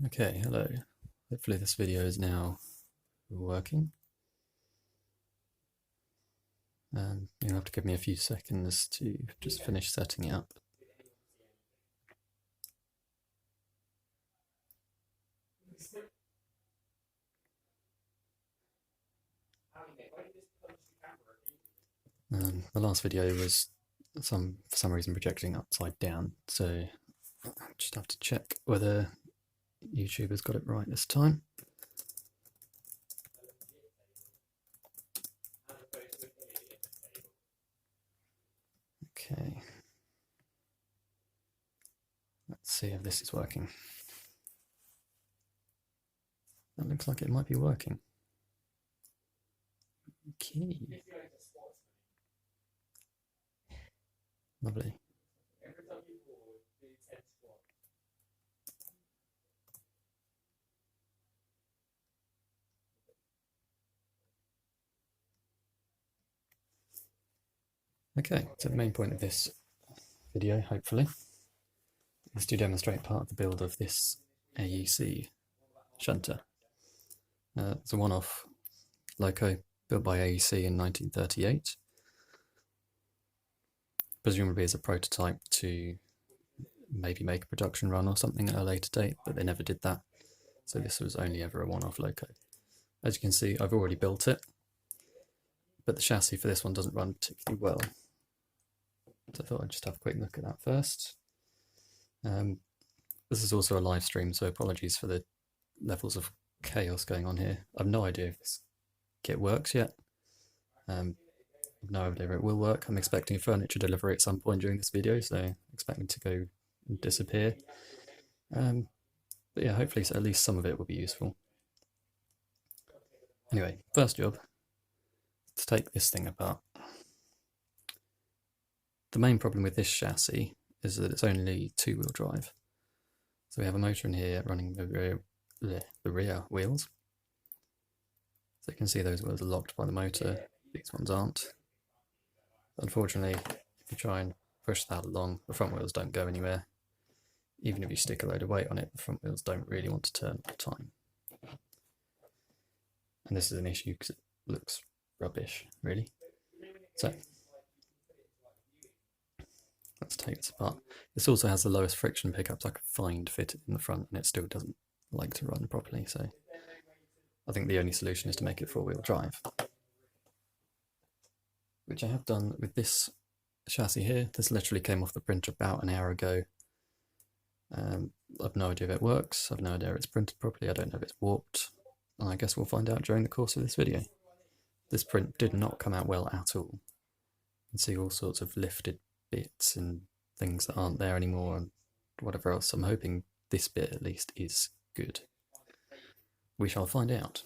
Okay, hello. Hopefully this video is now working. You'll have to give me a few seconds to just finish setting it up. The last video was for some reason projecting upside down, so I just have to check whether YouTube has got it right this time. Okay. Let's see if this is working. That looks like it might be working. Okay. Lovely. Okay, so the main point of this video, hopefully, is to demonstrate part of the build of this AEC Shunter. It's a one-off loco built by AEC in 1938, presumably as a prototype to maybe make a production run or something at a later date, but they never did that, so this was only ever a one-off loco. As you can see, I've already built it, but the chassis for this one doesn't run particularly well. So I thought I'd just have a quick look at that first. This is also a live stream, so apologies for the levels of chaos going on here. I've no idea if this kit works yet. I've no idea if it will work. I'm expecting a furniture delivery at some point during this video, so expecting to go and disappear. But yeah, hopefully at least some of it will be useful. Anyway, first job, to take this thing apart. The main problem with this chassis is that it's only two-wheel drive. So we have a motor in here running the rear wheels. So you can see those wheels are locked by the motor, these ones aren't. Unfortunately, if you try and push that along, the front wheels don't go anywhere. Even if you stick a load of weight on it, the front wheels don't really want to turn all the time. And this is an issue because it looks rubbish, really. So let's take this apart. This also has the lowest friction pickups I could find fitted in the front, and it still doesn't like to run properly, so I think the only solution is to make it four-wheel drive, which I have done with this chassis here. This literally came off the printer about an hour ago. I've no idea if it works, I've no idea if it's printed properly, I don't know if it's warped, and I guess we'll find out during the course of this video. This print did not come out well at all. You can see all sorts of lifted bits and things that aren't there anymore and whatever else. I'm hoping this bit at least is good. We shall find out.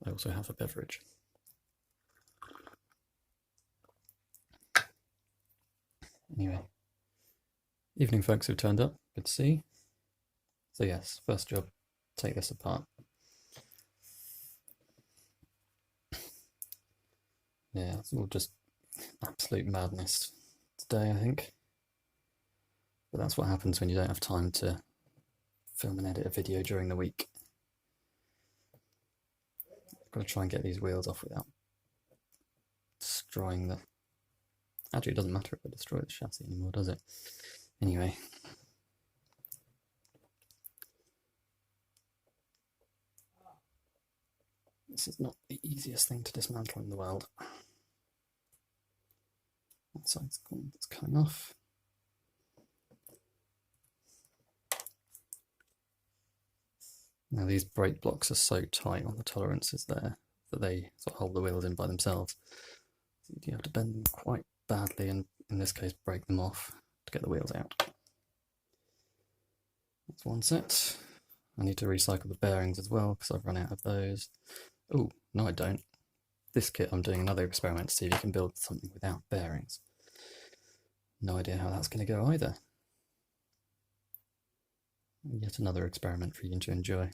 I also have a beverage. Anyway, evening folks who've turned up, good to see. So yes, first job, take this apart. Yeah, it's all just absolute madness today, I think. But that's what happens when you don't have time to film and edit a video during the week. I've got to try and get these wheels off without destroying the... Actually, it doesn't matter if I destroy the chassis anymore, does it? Anyway. This is not the easiest thing to dismantle in the world. That side's gone, it's coming off. Now these brake blocks are so tight on the tolerances there that they sort of hold the wheels in by themselves. You have to bend them quite badly and in this case break them off to get the wheels out. That's one set. I need to recycle the bearings as well because I've run out of those. Oh, no I don't. This kit I'm doing another experiment to see if you can build something without bearings. No idea how that's going to go either. Yet another experiment for you to enjoy.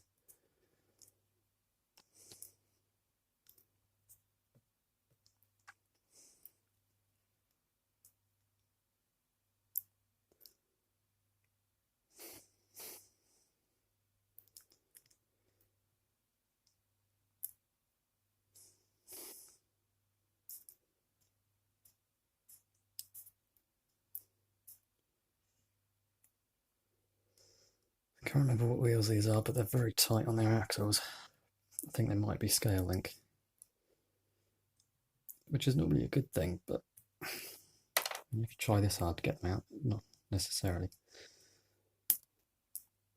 can't remember what wheels these are, but they're very tight on their axles. I think they might be scale link, which is normally a good thing, but if you try this hard to get them out, not necessarily.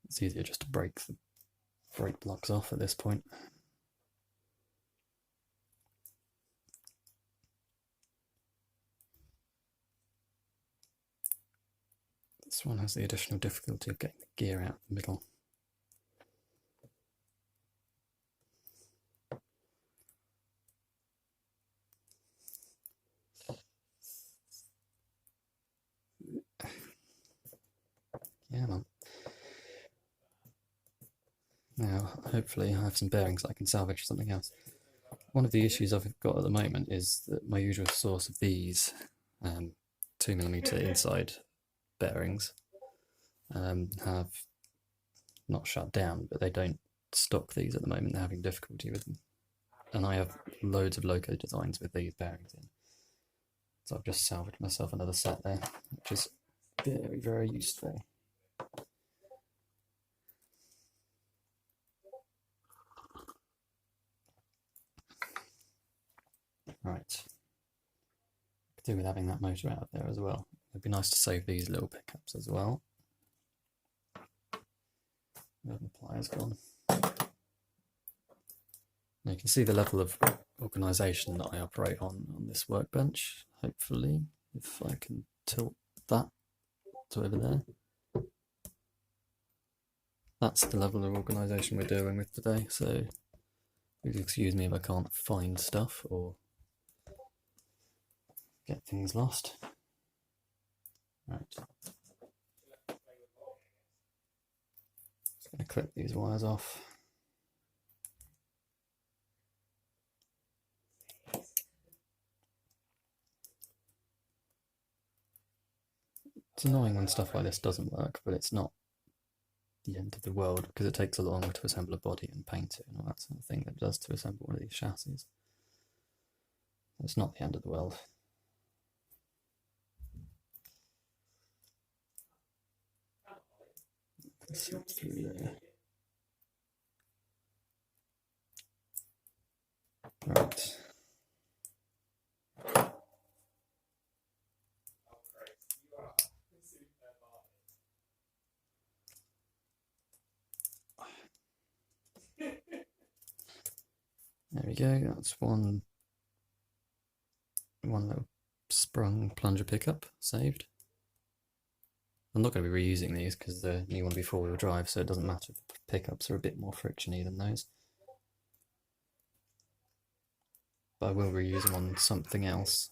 It's easier just to break the brake blocks off at this point. This one has the additional difficulty of getting the gear out of the middle. Yeah, man. Now, hopefully I have some bearings I can salvage something else. One of the issues I've got at the moment is that my usual source of these 2mm inside bearings have not shut down, but they don't stock these at the moment. They're having difficulty with them. And I have loads of loco designs with these bearings in. So I've just salvaged myself another set there, which is very, very useful. Right. Could do with having that motor out of there as well. It'd be nice to save these little pickups as well. Where have the pliers gone? Now you can see the level of organisation that I operate on this workbench, hopefully, if I can tilt that to over there. That's the level of organisation we're dealing with today, so please excuse me if I can't find stuff or get things lost. Right. Just going to clip these wires off. It's annoying when stuff like this doesn't work, but it's not the end of the world because it takes a lot longer to assemble a body and paint it and all that sort of thing that it does to assemble one of these chassis. It's not the end of the world. Through there. Right. There we go, that's one little sprung plunger pickup saved. I'm not going to be reusing these because the new one will be four-wheel drive, so it doesn't matter if the pickups are a bit more frictiony than those. But I will reuse them on something else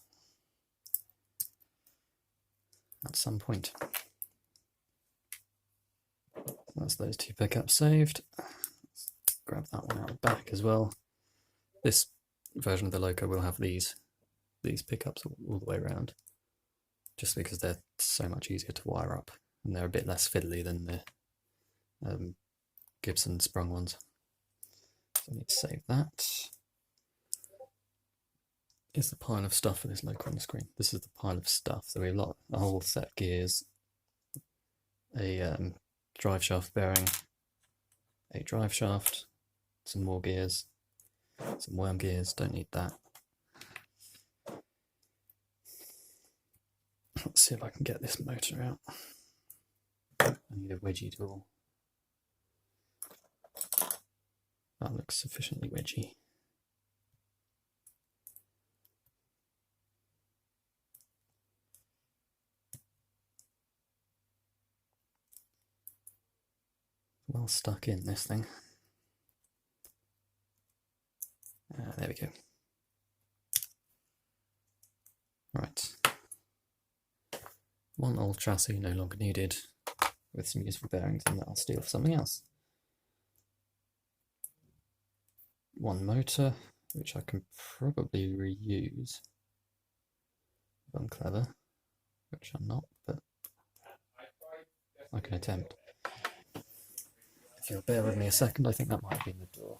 at some point. That's those two pickups saved. Let's grab that one out the back as well. This version of the Loco will have these pickups all the way around, just because they're so much easier to wire up and they're a bit less fiddly than the Gibson sprung ones. So I need to save that. Here's the pile of stuff for this Loco on the screen. This is the pile of stuff. So we have a whole set of gears, a drive shaft bearing, a drive shaft, some more gears, some worm gears, don't need that. Let's see if I can get this motor out. I need a wedgie tool. That looks sufficiently wedgy. Well stuck in this thing. There we go. Right. One old chassis no longer needed, with some useful bearings, and that I'll steal for something else. One motor, which I can probably reuse if I'm clever, which I'm not, but I can attempt. If you'll bear with me a second, I think that might have been the door.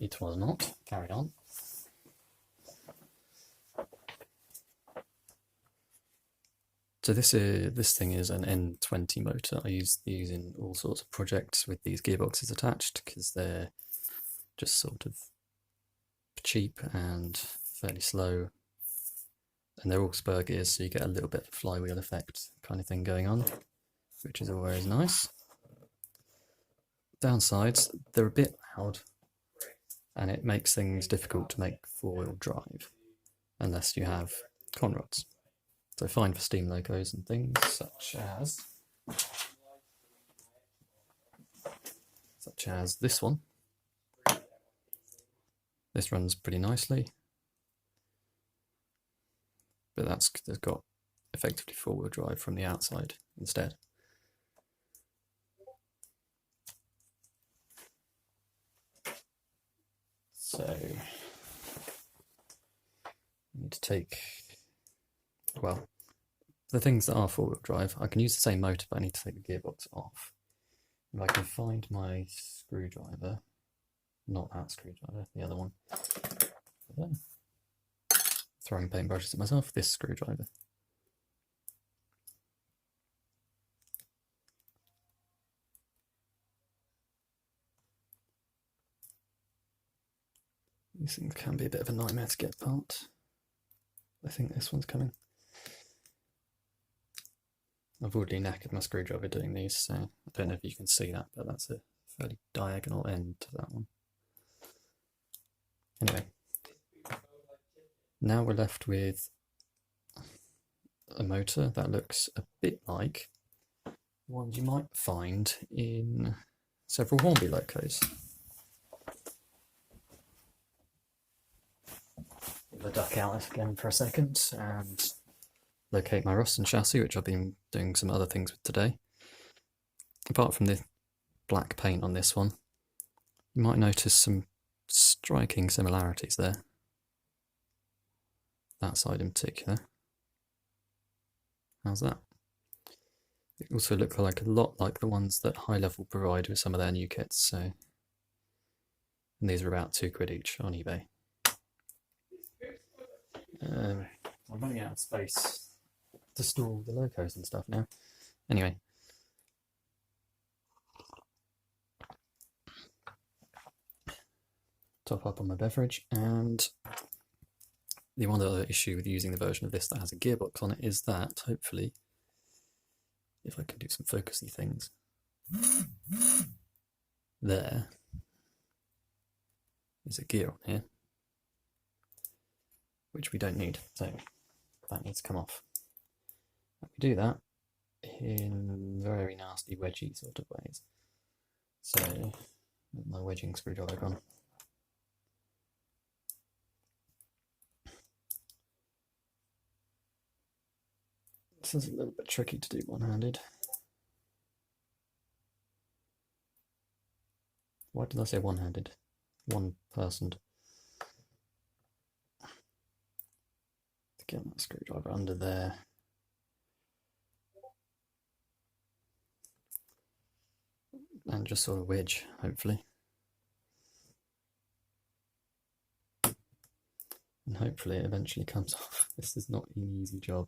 It was not. Carry on. So this thing is an N20 motor. I use these in all sorts of projects with these gearboxes attached because they're just sort of cheap and fairly slow, and they're all spur gears, so you get a little bit of a flywheel effect kind of thing going on, which is always nice. Downsides, they're a bit loud, and it makes things difficult to make four-wheel drive unless you have conrods. So fine for steam locos and things such as this one. This runs pretty nicely, but that's got effectively four-wheel drive from the outside instead. So I need to take, well, the things that are four-wheel drive, I can use the same motor, but I need to take the gearbox off. If I can find my screwdriver, not that screwdriver, the other one. Throwing paintbrushes at myself, this screwdriver. These things can be a bit of a nightmare to get apart. I think this one's coming. I've already knackered my screwdriver doing these, so I don't know if you can see that, but that's a fairly diagonal end to that one. Anyway, now we're left with a motor that looks a bit like ones you might find in several Hornby locos. I'll duck out again for a second and locate my Ruston chassis, which I've been doing some other things with today. Apart from the black paint on this one, you might notice some striking similarities there. That side in particular. How's that? It also looks like a lot like the ones that High Level provide with some of their new kits. So, and these are about £2 each on eBay. I'm running out of space to store the locos and stuff now. Anyway. Top up on my beverage, and the one other issue with using the version of this that has a gearbox on it is that, hopefully, if I can do some focusy things, there is a gear on here, which we don't need, so that needs to come off. And we do that in very nasty wedgy sort of ways. So, my wedging screwdriver gone. This is a little bit tricky to do one-handed. Why did I say one-handed? One-personed. To get that screwdriver under there. And just sort of wedge, hopefully. And hopefully it eventually comes off. This is not an easy job.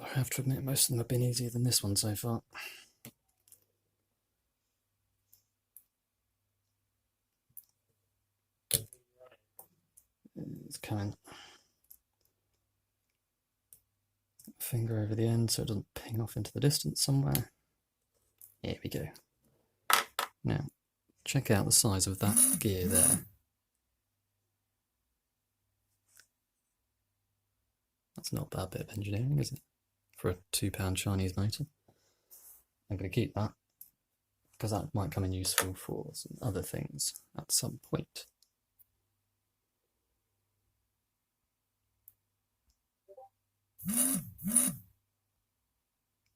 I have to admit, most of them have been easier than this one so far. It's coming. Finger over the end so it doesn't ping off into the distance somewhere. Here we go. Now, check out the size of that gear there. That's not a bad bit of engineering, is it? For a £2 Chinese motor. I'm going to keep that because that might come in useful for some other things at some point.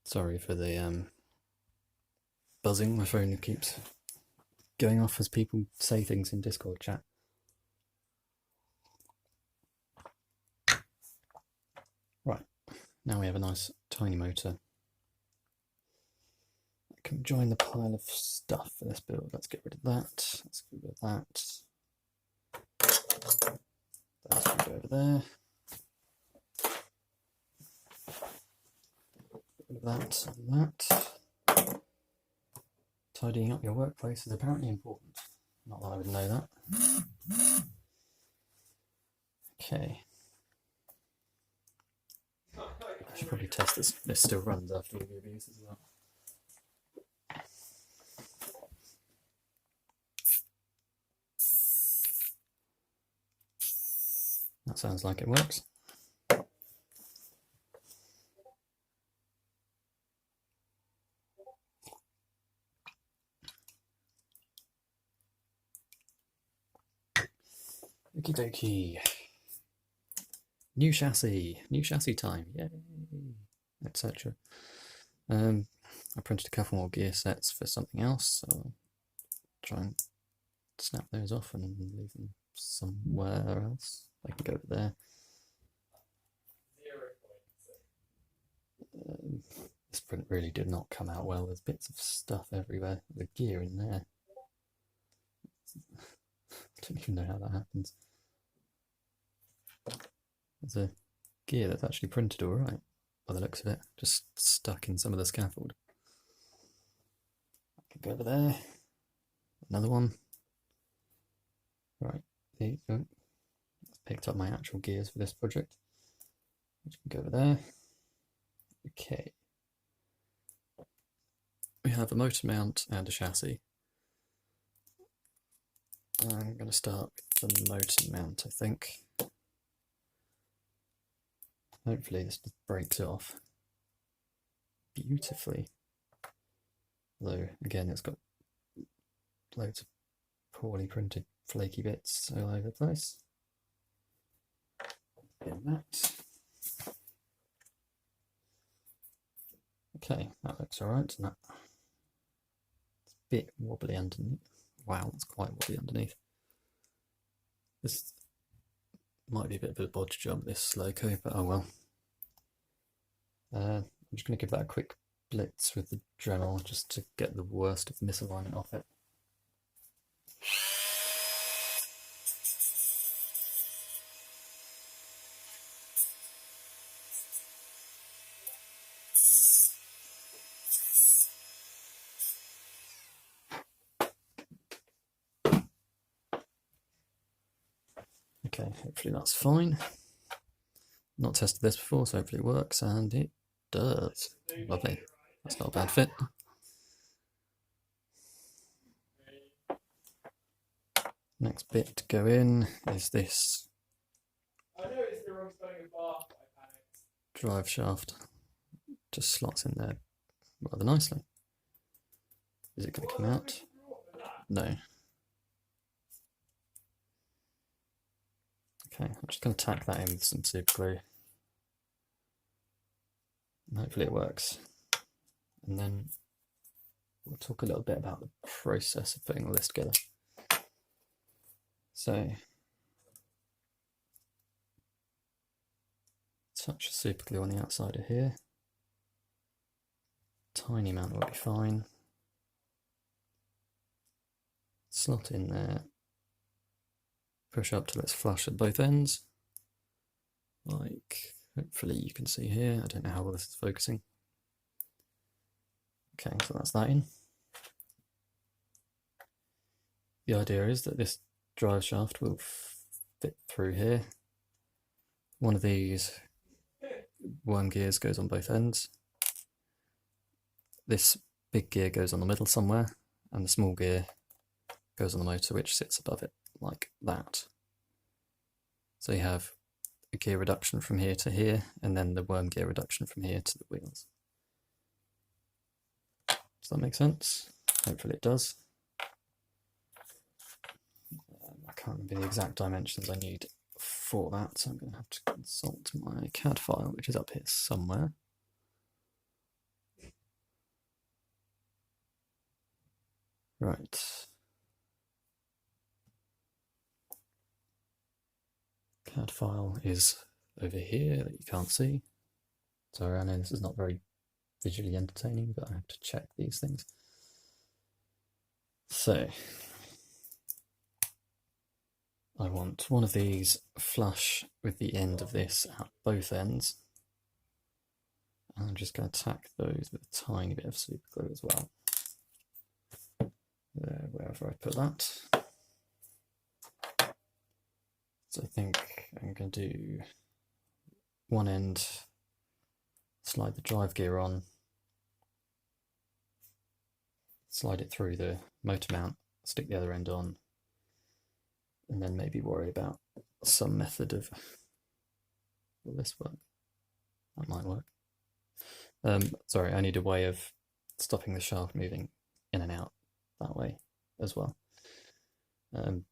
Sorry for the buzzing. My phone keeps going off as people say things in Discord chat. Right, now we have a nice tiny motor. I can join the pile of stuff for this build. Let's get rid of that. Let's get rid of that. That can go over there. Get rid of that and that. Tidying up your workplace is apparently important. Not that I would know that. Okay. I should probably test this. This still runs after all the reviews as well. That sounds like it works. Okie dokie. New chassis time, yay, etc. I printed a couple more gear sets for something else, so I'll try and snap those off and leave them somewhere else. I can go over there. This print really did not come out well. There's bits of stuff everywhere. The gear in there. I don't even know how that happens. There's a gear that's actually printed all right, by the looks of it, just stuck in some of the scaffold. I can go over there. Another one. Right, there you go. Picked up my actual gears for this project, which can go over there. Okay. We have a motor mount and a chassis. I'm going to start with the motor mount, I think. Hopefully this breaks off beautifully. Although, again, it's got loads of poorly printed flaky bits all over the place. Get that. Okay, that looks alright, doesn't it? It's a bit wobbly underneath. Wow, that's quite wobbly underneath. This might be a bit of a bodge job, this loco, but oh well. I'm just going to give that a quick blitz with the Dremel just to get the worst of the misalignment off it. Okay, hopefully that's fine. Not tested this before, so hopefully it works, and it does. Lovely. That's not a bad fit. Next bit to go in is this drive shaft. Just slots in there rather nicely. Is it going to come out? No. Okay, I'm just going to tack that in with some super glue. And hopefully it works. And then we'll talk a little bit about the process of putting all this together. So, touch of super glue on the outside of here. Tiny amount will be fine. Slot in there. Push up till it's flush at both ends. Like, hopefully you can see here. I don't know how well this is focusing. Okay, so that's that in. The idea is that this drive shaft will fit through here. One of these worm gears goes on both ends. This big gear goes on the middle somewhere, and the small gear goes on the motor, which sits above it, like that. So you have a gear reduction from here to here, and then the worm gear reduction from here to the wheels. Does that make sense? Hopefully it does. I can't remember the exact dimensions I need for that, so I'm going to have to consult my CAD file, which is up here somewhere. Right. CAD file is over here that you can't see. Sorry, I know this is not very visually entertaining, but I have to check these things. So, I want one of these flush with the end of this at both ends. And I'm just going to tack those with a tiny bit of super glue as well. There, wherever I put that. So I think I'm going to do one end, slide the drive gear on, slide it through the motor mount, stick the other end on, and then maybe worry about some method of, will this work? That might work. Sorry, I need a way of stopping the shaft moving in and out that way as well. The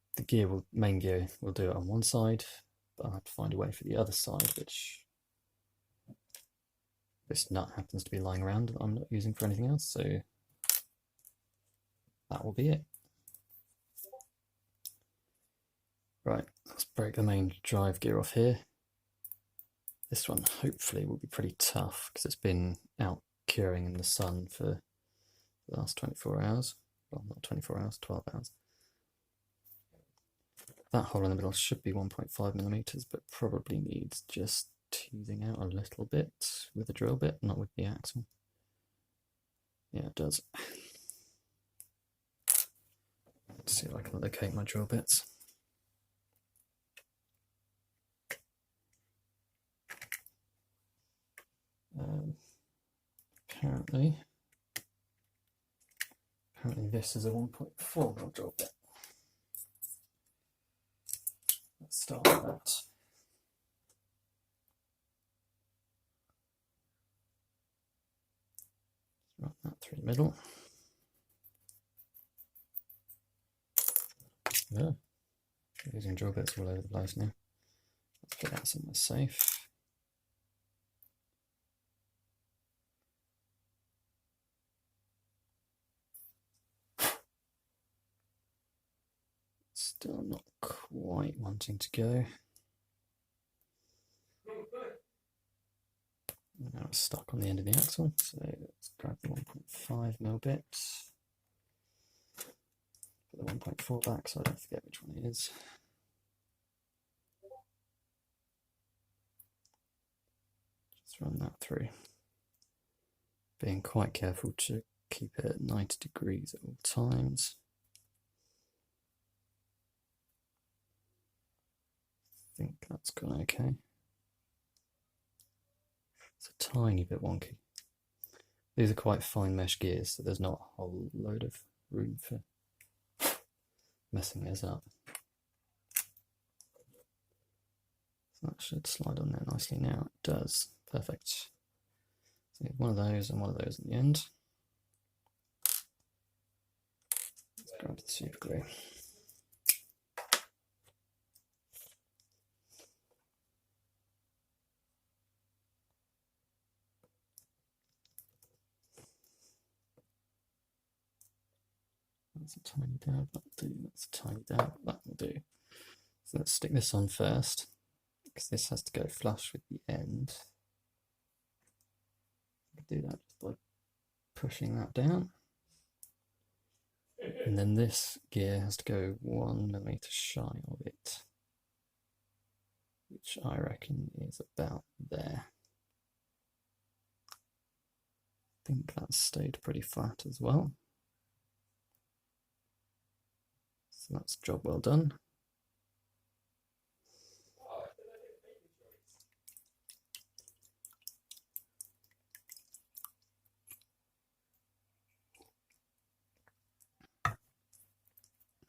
main gear will do it on one side, but I'll have to find a way for the other side, which this nut happens to be lying around that I'm not using for anything else, so that will be it. Right, let's break the main drive gear off here. This one hopefully will be pretty tough because it's been out curing in the sun for the last 24 hours. Well, not 24 hours, 12 hours. That hole in the middle should be 1.5 millimeters, but probably needs just teasing out a little bit with a drill bit, not with the axle. Yeah, it does. Let's see if I can locate my drill bits. Apparently this is a 1.4 mil drill bit. Let's start with that. Run that through the middle. Yeah, using drill bits all over the place now. Let's put that somewhere safe. Still not quite wanting to go. Now it's stuck on the end of the axle, so let's grab the 1.5 mil bit. Put the 1.4 back so I don't forget which one it is. Just run that through. Being quite careful to keep it at 90 degrees at all times. I think that's gone okay. It's a tiny bit wonky. These are quite fine mesh gears, so there's not a whole load of room for messing this up. So that should slide on there nicely now. It does. Perfect. So one of those and one of those at the end. Let's grab the super glue. That's a tiny dab, that'll do. That's a tiny dab, that will do. So let's stick this on first, because this has to go flush with the end. Do that just by pushing that down. And then this gear has to go 1 millimeter shy of it, which I reckon is about there. I think that's stayed pretty flat as well. So that's job well done.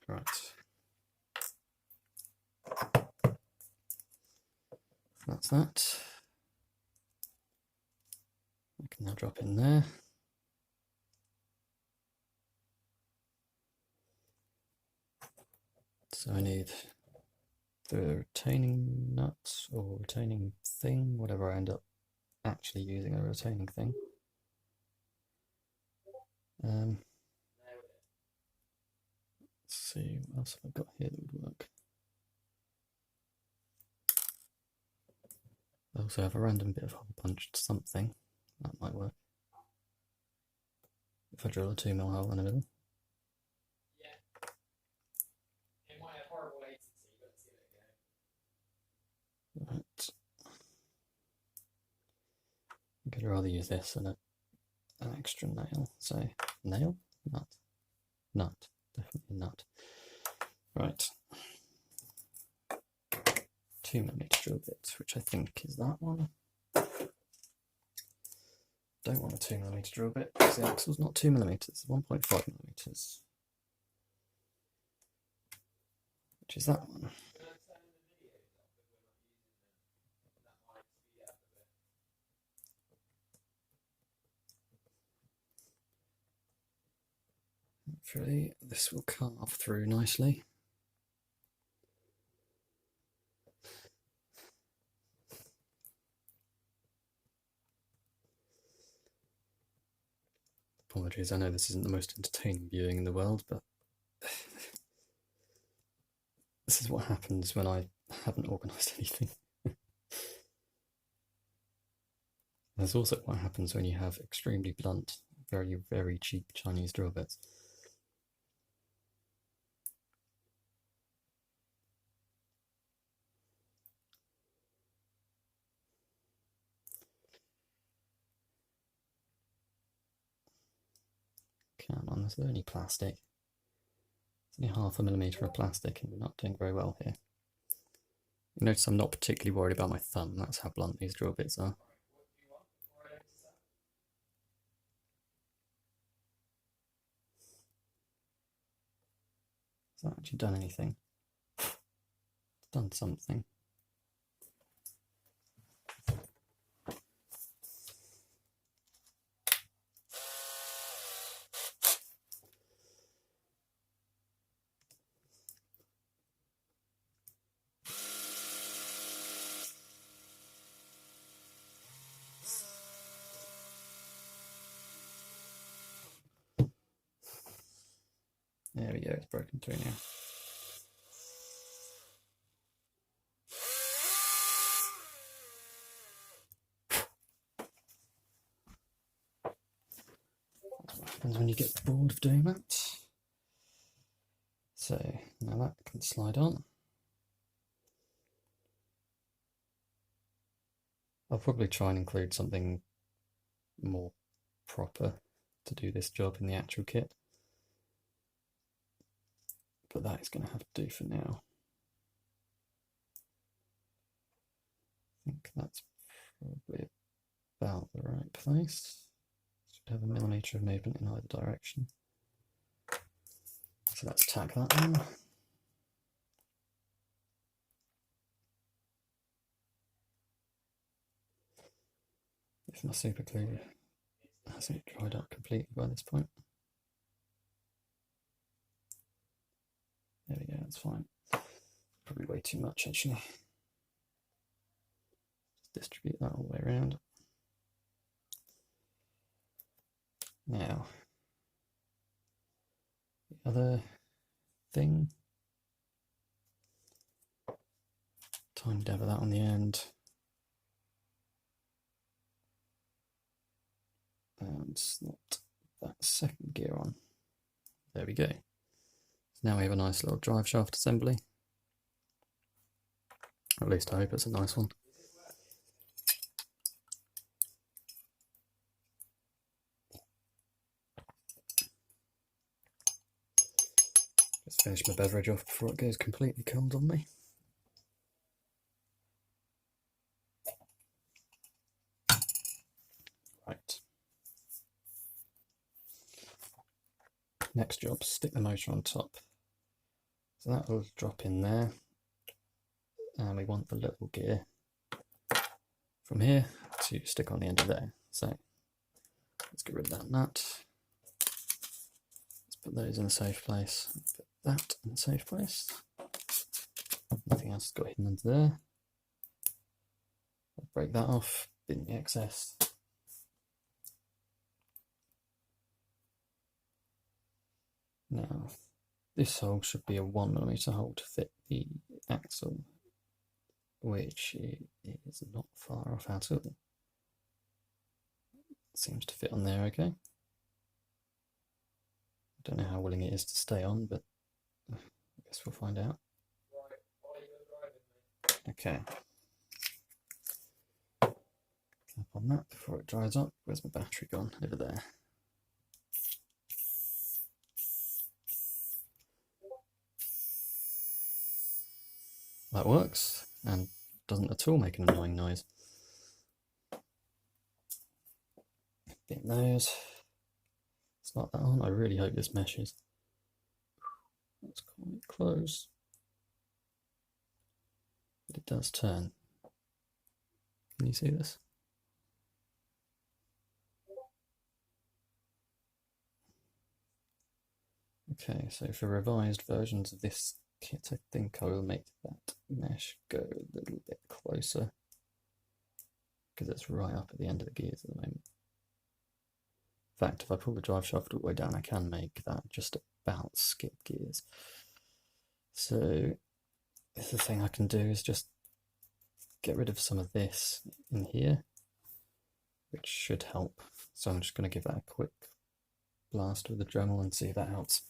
Right. That's that. I can now drop in there. So I need the retaining nut or retaining thing, whatever I end up actually using a retaining thing. Let's see, what else have I got here that would work? I also have a random bit of hole punched something. That might work. If I drill a 2mm hole in the middle. Right. I could rather use this than an extra nail. So, nail? Nut. Nut. Definitely nut. Right. 2mm drill bit, which I think is that one. Don't want a 2mm drill bit because the axle's not 2mm, it's 1.5mm, which is that one. Hopefully this will carve through nicely. Apologies, I know this isn't the most entertaining viewing in the world, but this is what happens when I haven't organised anything. There's also what happens when you have extremely blunt, very, very cheap Chinese drill bits. Come on, is there any plastic? It's only 0.5mm of plastic and we're not doing very well here. You notice I'm not particularly worried about my thumb, that's how blunt these drill bits are. Has that actually done anything? It's done something. There we go, it's broken through now. That's what happens when you get bored of doing that. So now that can slide on. I'll probably try and include something more proper to do this job in the actual kit. But that is going to have to do for now. I think that's probably about the right place. Should have 1mm of movement in either direction. So let's tack that on. If my super glue hasn't dried up completely by this point. There we go, that's fine. Probably way too much actually. Just distribute that all the way around. Now, the other thing, tiny dab of that on the end. And slot that second gear on. There we go. So now we have a nice little drive shaft assembly. At least I hope it's a nice one. Just finish my beverage off before it goes completely cold on me. Right. Next job, stick the motor on top. So that will drop in there. And we want the little gear from here to stick on the end of there. So let's get rid of that nut. Let's put those in a safe place. Put that in a safe place. Nothing else has got hidden under there. I'll break that off, bin the excess. Now, this hole should be a 1mm hole to fit the axle, which is not far off at all. Seems to fit on there okay. Don't know how willing it is to stay on, but I guess we'll find out. Okay. Clap on that before it dries up. Where's my battery gone? Over there. That works and doesn't at all make an annoying noise. Bin those. Slap that on. I really hope this meshes. That's quite close. But it does turn. Can you see this? Okay, so for revised versions of this kit, I think I will make that mesh go a little bit closer because it's right up at the end of the gears at the moment. In fact, if I pull the drive shaft all the way down, I can make that just about skip gears. So the thing I can do is just get rid of some of this in here, which should help. So I'm just going to give that a quick blast with the Dremel and see if that helps.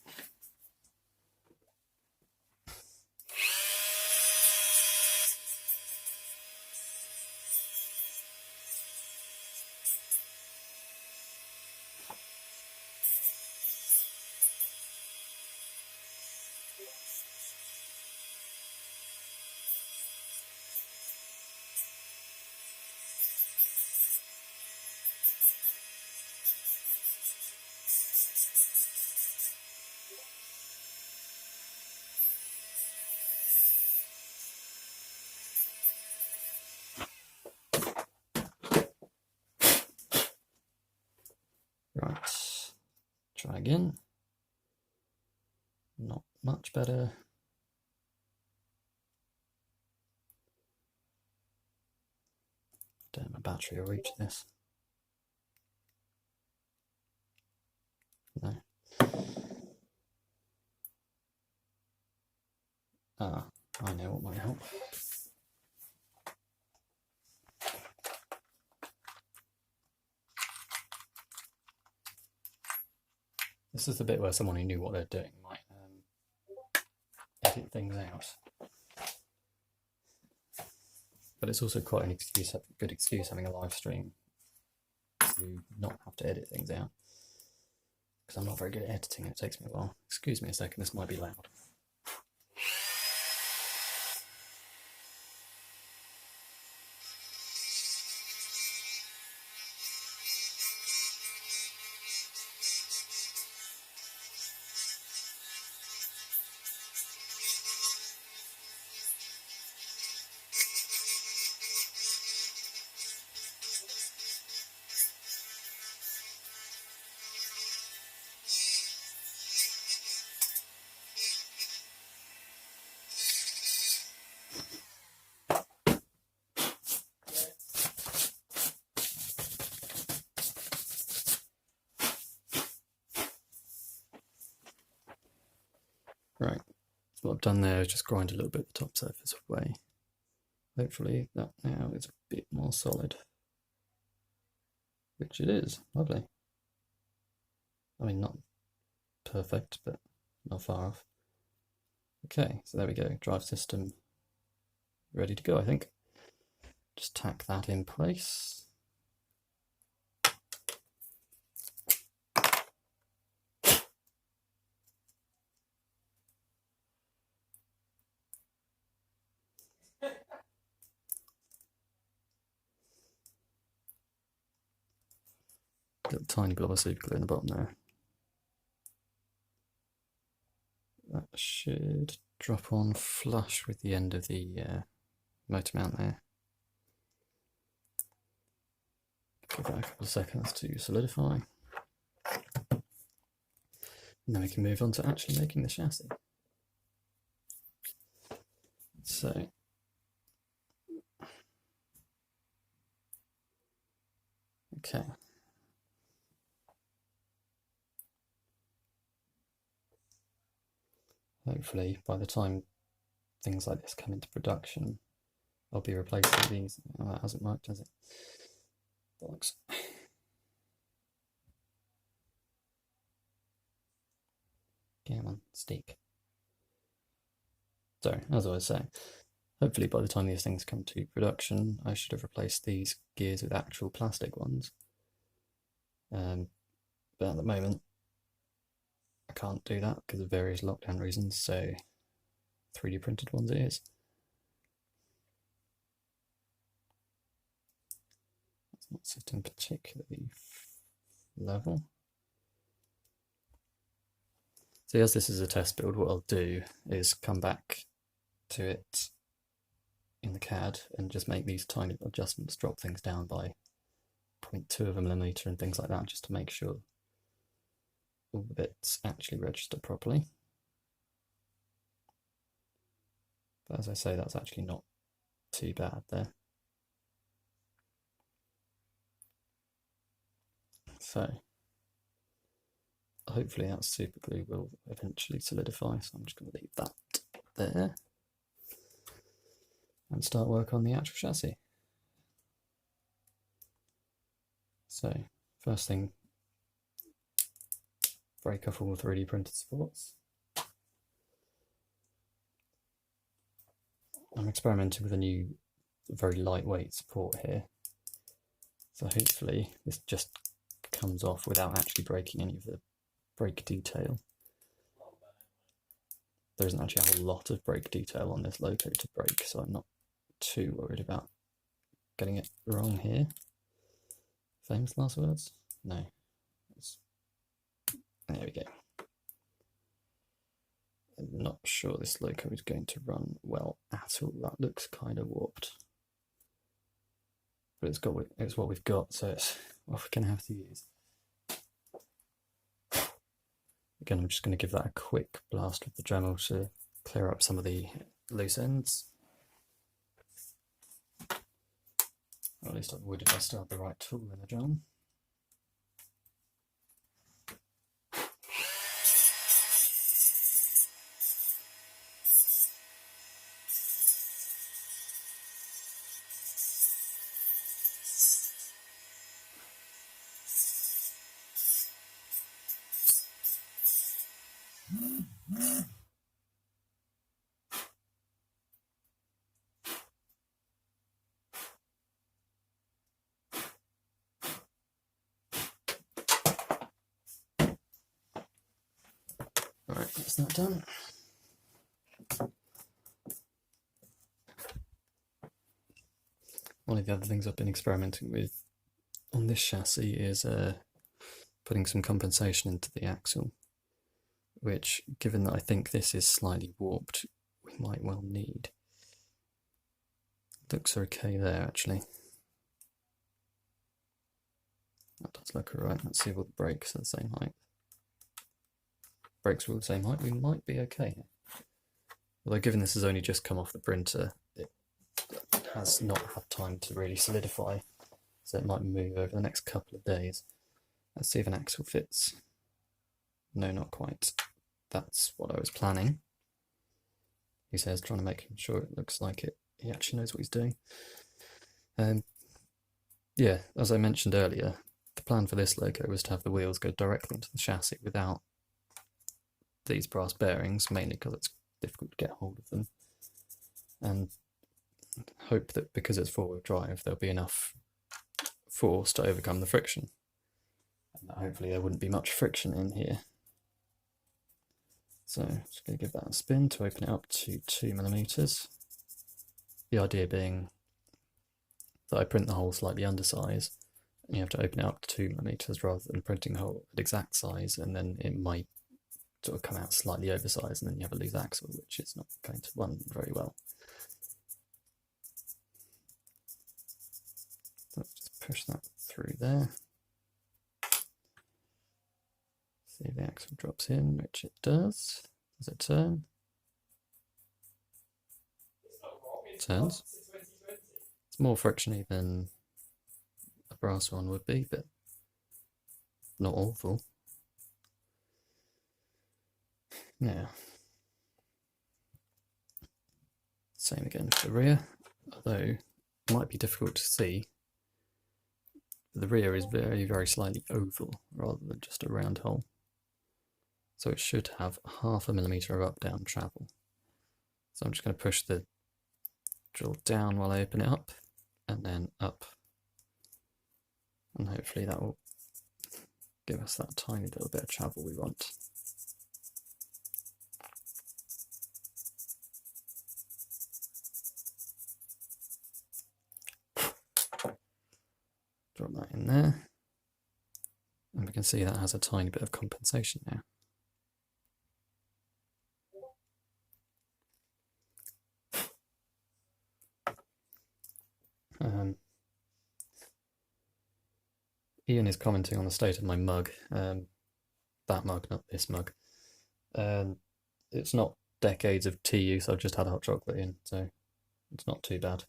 Right, try again. Not much better. Don't have a battery will reach this. No. Ah, I know what might help. This is the bit where someone who knew what they're doing might edit things out. But it's also quite an excuse, good excuse having a live stream to not have to edit things out. Because I'm not very good at editing, it takes me a while. Excuse me a second, this might be loud. Right, so what I've done there is just grind a little bit of the top surface away. Hopefully that now is a bit more solid. Which it is, lovely. I mean, not perfect, but not far off. Okay, so there we go, drive system ready to go, I think. Just tack that in place. Got a tiny blob of super glue in the bottom there. That should drop on flush with the end of the motor mount there. Give that a couple of seconds to solidify. And then we can move on to actually making the chassis. So okay. Hopefully by the time things like this come into production, I'll be replacing these. Oh, that hasn't worked, has it? Bollocks. Come on, stick. So, as I was saying, hopefully by the time these things come to production, I should have replaced these gears with actual plastic ones. But at the moment, I can't do that because of various lockdown reasons, so 3D printed ones it is. It's not sitting particularly level. So as this is a test build, what I'll do is come back to it in the CAD and just make these tiny adjustments, drop things down by 0.2 of a millimeter and things like that, just to make sure all the bits actually register properly. But as I say, that's actually not too bad there. So hopefully that super glue will eventually solidify, so I'm just going to leave that there and start work on the actual chassis. So first thing, break off all 3D printed supports. I'm experimenting with a new very lightweight support here, so hopefully this just comes off without actually breaking any of the brake detail. There isn't actually a whole lot of brake detail on this loco to break, so I'm not too worried about getting it wrong here. Famous last words? No. There we go. I'm not sure this loco is going to run well at all. That looks kind of warped. But it's what we've got, so it's what we're going to have to use. Again, I'm just going to give that a quick blast with the Dremel to clear up some of the loose ends. Or at least I would if I still had the right tool in the Dremel. Alright, that's that done. One of the other things I've been experimenting with on this chassis is putting some compensation into the axle, which, given that I think this is slightly warped, we might well need. Looks okay there, actually. That does look alright. Let's see if all the brakes are the same height. Brakes are all the same height, we might be okay. Although given this has only just come off the printer, it has not had time to really solidify, so it might move over the next couple of days. Let's see if an axle fits. No, not quite. That's what I was planning. He says, trying to make sure it looks like it. He actually knows what he's doing. Yeah, as I mentioned earlier, the plan for this loco was to have the wheels go directly into the chassis without these brass bearings, mainly because it's difficult to get hold of them, and hope that because it's four-wheel drive there'll be enough force to overcome the friction, and that hopefully there wouldn't be much friction in here. So I'm just going to give that a spin to open it up to 2mm. The idea being that I print the hole slightly undersized, and you have to open it up to 2mm rather than printing the hole at exact size, and then it might sort of come out slightly oversized and then you have a loose axle, which is not going to run very well. So let's just push that through there. See if the axle drops in, which it does. Does it turn? turns. It's more frictiony than a brass one would be, but not awful. Now, same again for the rear, although it might be difficult to see. The rear is very, very slightly oval rather than just a round hole. So it should have 0.5 millimetre of up-down travel. So I'm just going to push the drill down while I open it up, and then up. And hopefully that will give us that tiny little bit of travel we want. Drop that in there. And we can see that has a tiny bit of compensation now. Ian is commenting on the state of my mug. That mug, not this mug. It's not decades of tea use, I've just had a hot chocolate in, so it's not too bad.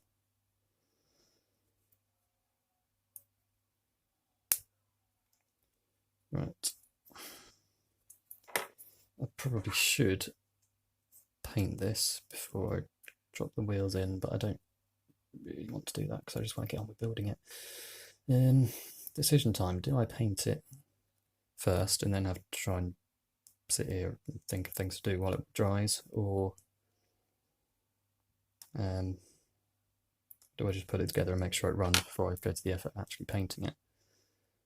Right. I probably should paint this before I drop the wheels in, but I don't really want to do that because I just want to get on with building it. Decision time. Do I paint it first and then have to try and sit here and think of things to do while it dries, or do I just put it together and make sure it runs before I go to the effort of actually painting it,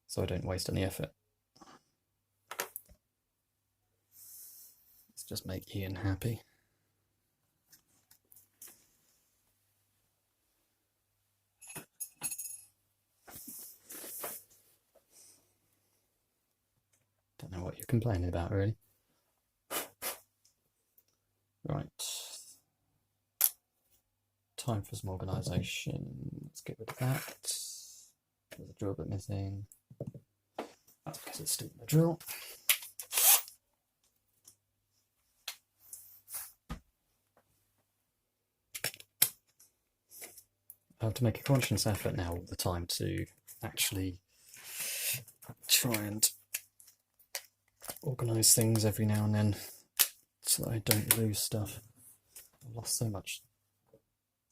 so I don't waste any effort? Let's just make Ian happy. Don't know what you're complaining about, really. Right. Time for some organisation. Let's get rid of that. There's a drill bit missing. That's because it's still in the drill. I have to make a conscious effort now all the time to actually try and organise things every now and then so that I don't lose stuff. I've lost so much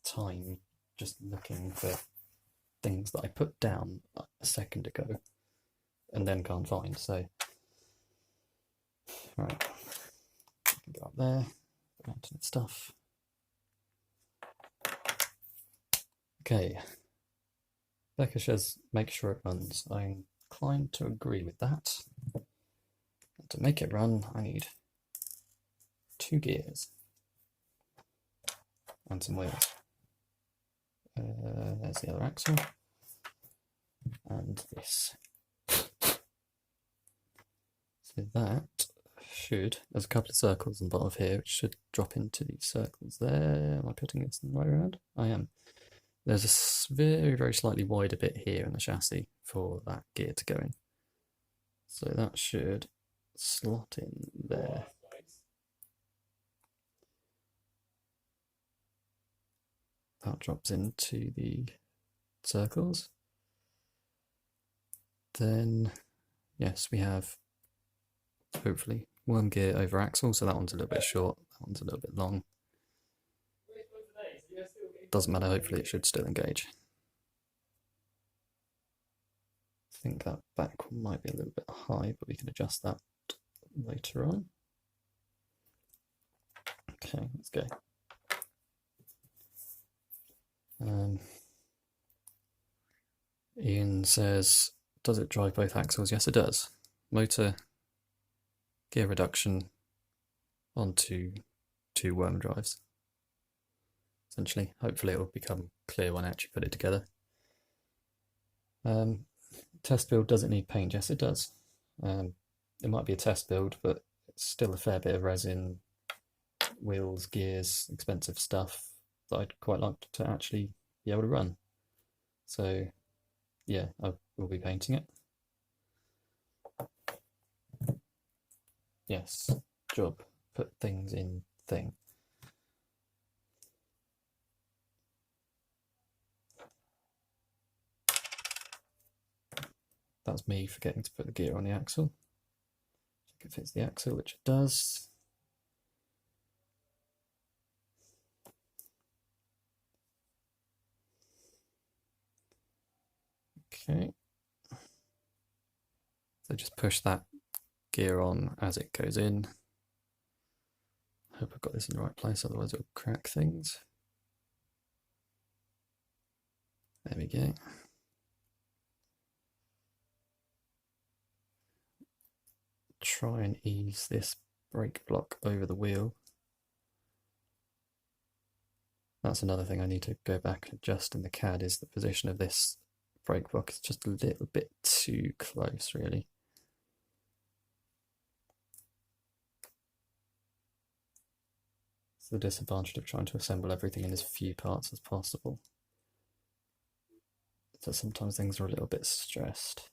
time just looking for things that I put down a second ago and then can't find, so right, I can go up there, mountain stuff. Okay, Becca says make sure it runs. I'm inclined to agree with that. And to make it run, I need 2 gears and some wheels. There's the other axle and this. So that should, there's a couple of circles on the bottom of here which should drop into these circles there. Am I putting this in the right around? I am. There's a very, very slightly wider bit here in the chassis for that gear to go in. So that should slot in there. That drops into the circles. Then, yes, we have hopefully worm gear over axle, so that one's a little bit short, that one's a little bit long. Doesn't matter, hopefully it should still engage. I think that back one might be a little bit high, but we can adjust that later on. Okay, let's go. Ian says, does it drive both axles? Yes, it does. Motor, gear reduction onto 2 worm drives. Essentially, hopefully it will become clear when I actually put it together. Test build, does it need paint? Yes, it does. It might be a test build, but it's still a fair bit of resin, wheels, gears, expensive stuff that I'd quite like to actually be able to run. So yeah, I will be painting it. Yes, job, put things in thing. That's me forgetting to put the gear on the axle. Check if it fits the axle, which it does. Okay. So just push that gear on as it goes in. Hope I've got this in the right place, otherwise it'll crack things. There we go. Try and ease this brake block over the wheel. That's another thing I need to go back and adjust in the CAD, is the position of this brake block is just a little bit too close, really. It's the disadvantage of trying to assemble everything in as few parts as possible. So sometimes things are a little bit stressed.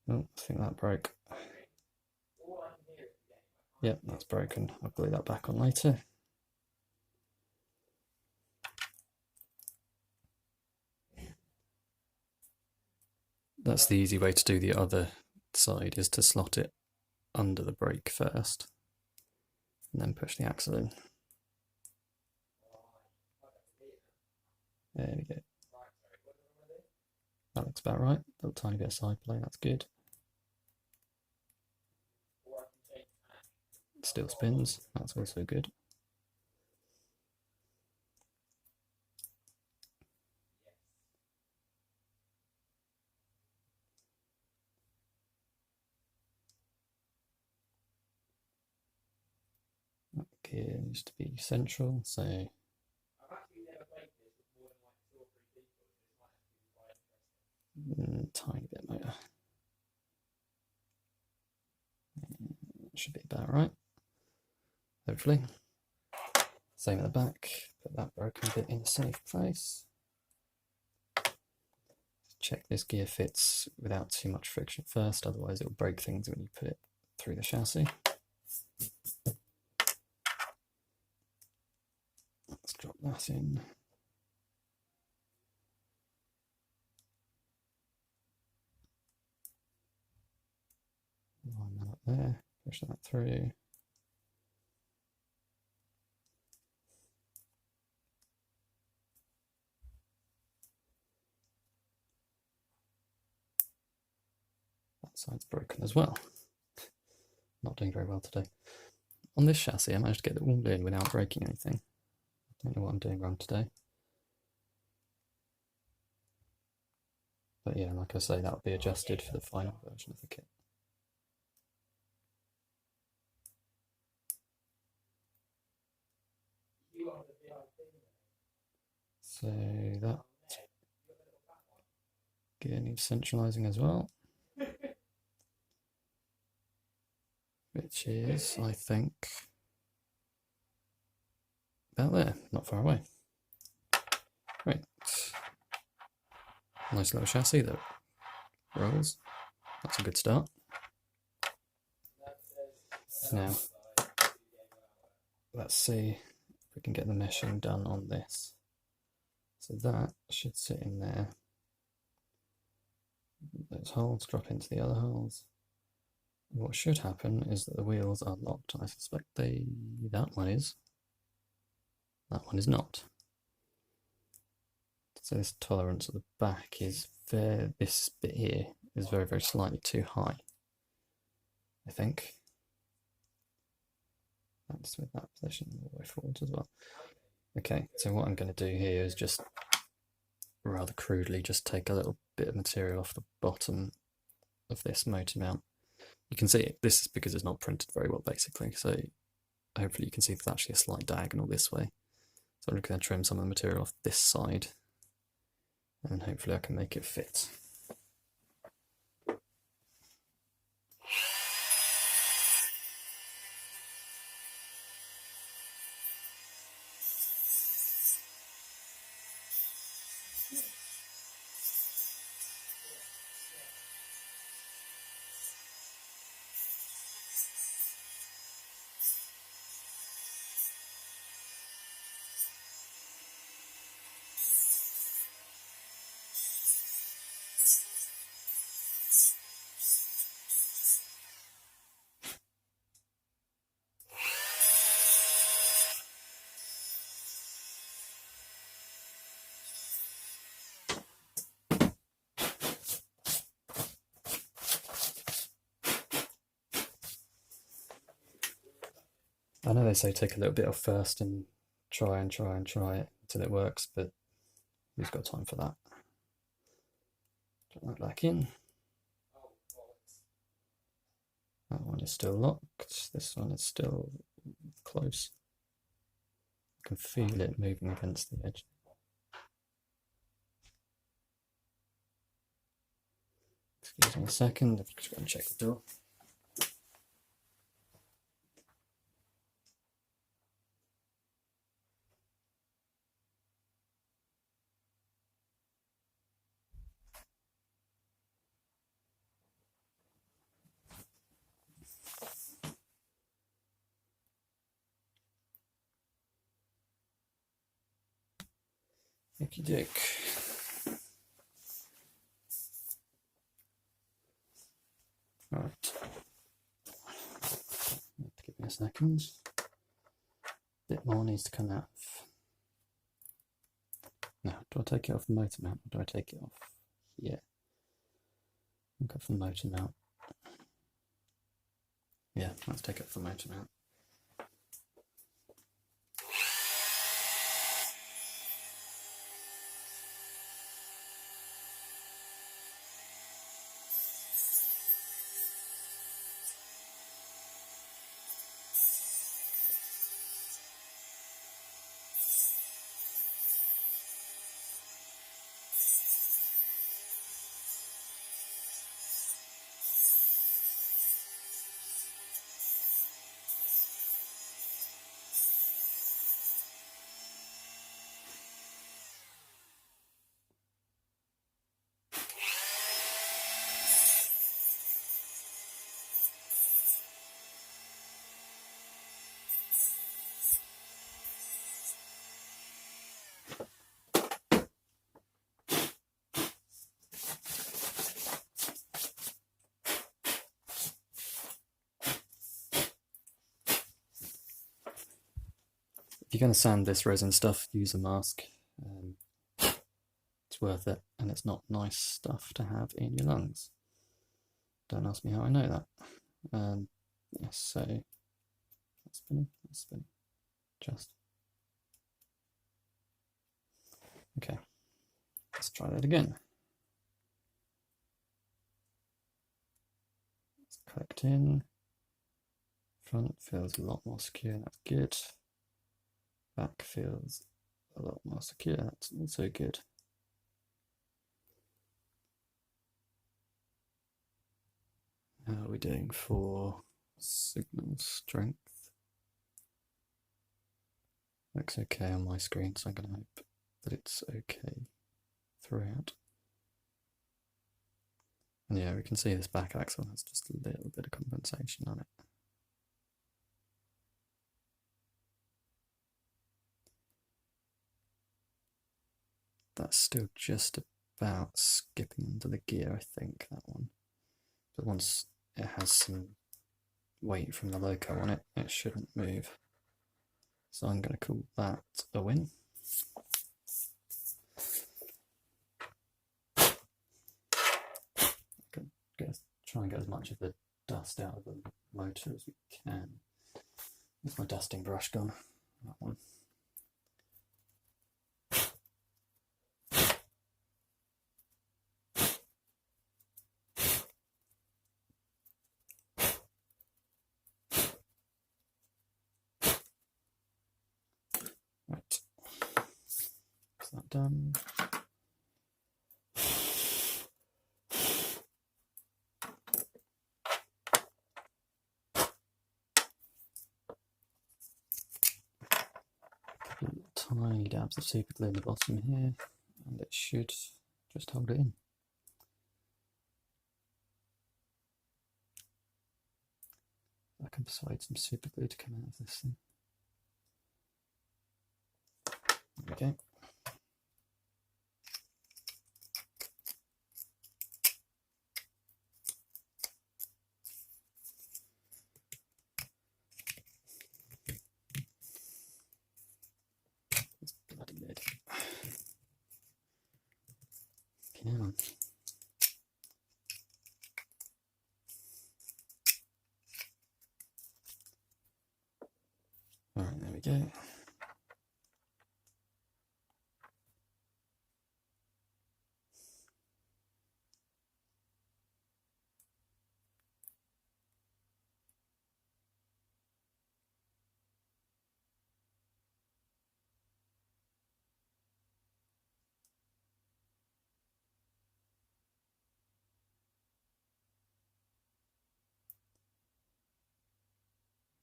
Oh, I think that broke. Yep, that's broken. I'll glue that back on later. That's the easy way to do the other side, is to slot it under the brake first and then push the axle in. There we go. That looks about right. A little tiny bit of side play, that's good. Still spins, that's also good. That gear needs to be central, so tiny bit motor. Should be about right, hopefully. Same at the back, put that broken bit in a safe place. Check this gear fits without too much friction first, otherwise it will break things when you put it through the chassis. Let's drop that in. Line that up there, push that through. That side's broken as well. Not doing very well today. On this chassis, I managed to get it all in without breaking anything. I don't know what I'm doing wrong today. But yeah, like I say, that'll be adjusted for the final version of the kit. So that gear needs centralising as well, which is, I think, about there, not far away. Right, nice little chassis that rolls. That's a good start. Now, let's see if we can get the meshing done on this. So that should sit in there. Those holes drop into the other holes. And what should happen is that the wheels are locked. I suspect that one is. That one is not. So this tolerance at the back is this bit here is very, very slightly too high, I think. That's with that position all the way forwards as well. Okay, so what I'm going to do here is just rather crudely just take a little bit of material off the bottom of this motor mount. You can see this is because it's not printed very well, basically, so hopefully you can see there's actually a slight diagonal this way. So I'm going to trim some of the material off this side and hopefully I can make it fit. I know they say take a little bit off first and try and try and try it until it works, but who's got time for that? Put that back in. That one is still locked. This one is still close. I can feel it moving against the edge. Excuse me a second, I'm just going to check the door. Okie doke. Right. Give me a second. A bit more needs to come out. Now, do I take it off the motor mount or do I take it off here? I'll go for the motor mount. Yeah, let's take it off the motor mount. If you're going to sand this resin stuff, use a mask. It's worth it, and it's not nice stuff to have in your lungs. Don't ask me how I know that. Yes, so that's spinning, just. Okay, let's try that again. It's clicked in. Front feels a lot more secure, that's good. Back feels a lot more secure, that's also good. How are we doing for signal strength? Looks okay on my screen, so I'm going to hope that it's okay throughout. And yeah, we can see this back axle has just a little bit of compensation on it. That's still just about skipping into the gear, I think, that one. But once it has some weight from the loco on it, it shouldn't move. So I'm going to call that a win. Try and get as much of the dust out of the motor as we can. Where's my dusting brush gone? That one. Right. Is that done? Tiny dabs of super glue in the bottom here, and it should just hold it in. I can persuade some super glue to come out of this thing. Okay. Come on. Alright, there we go.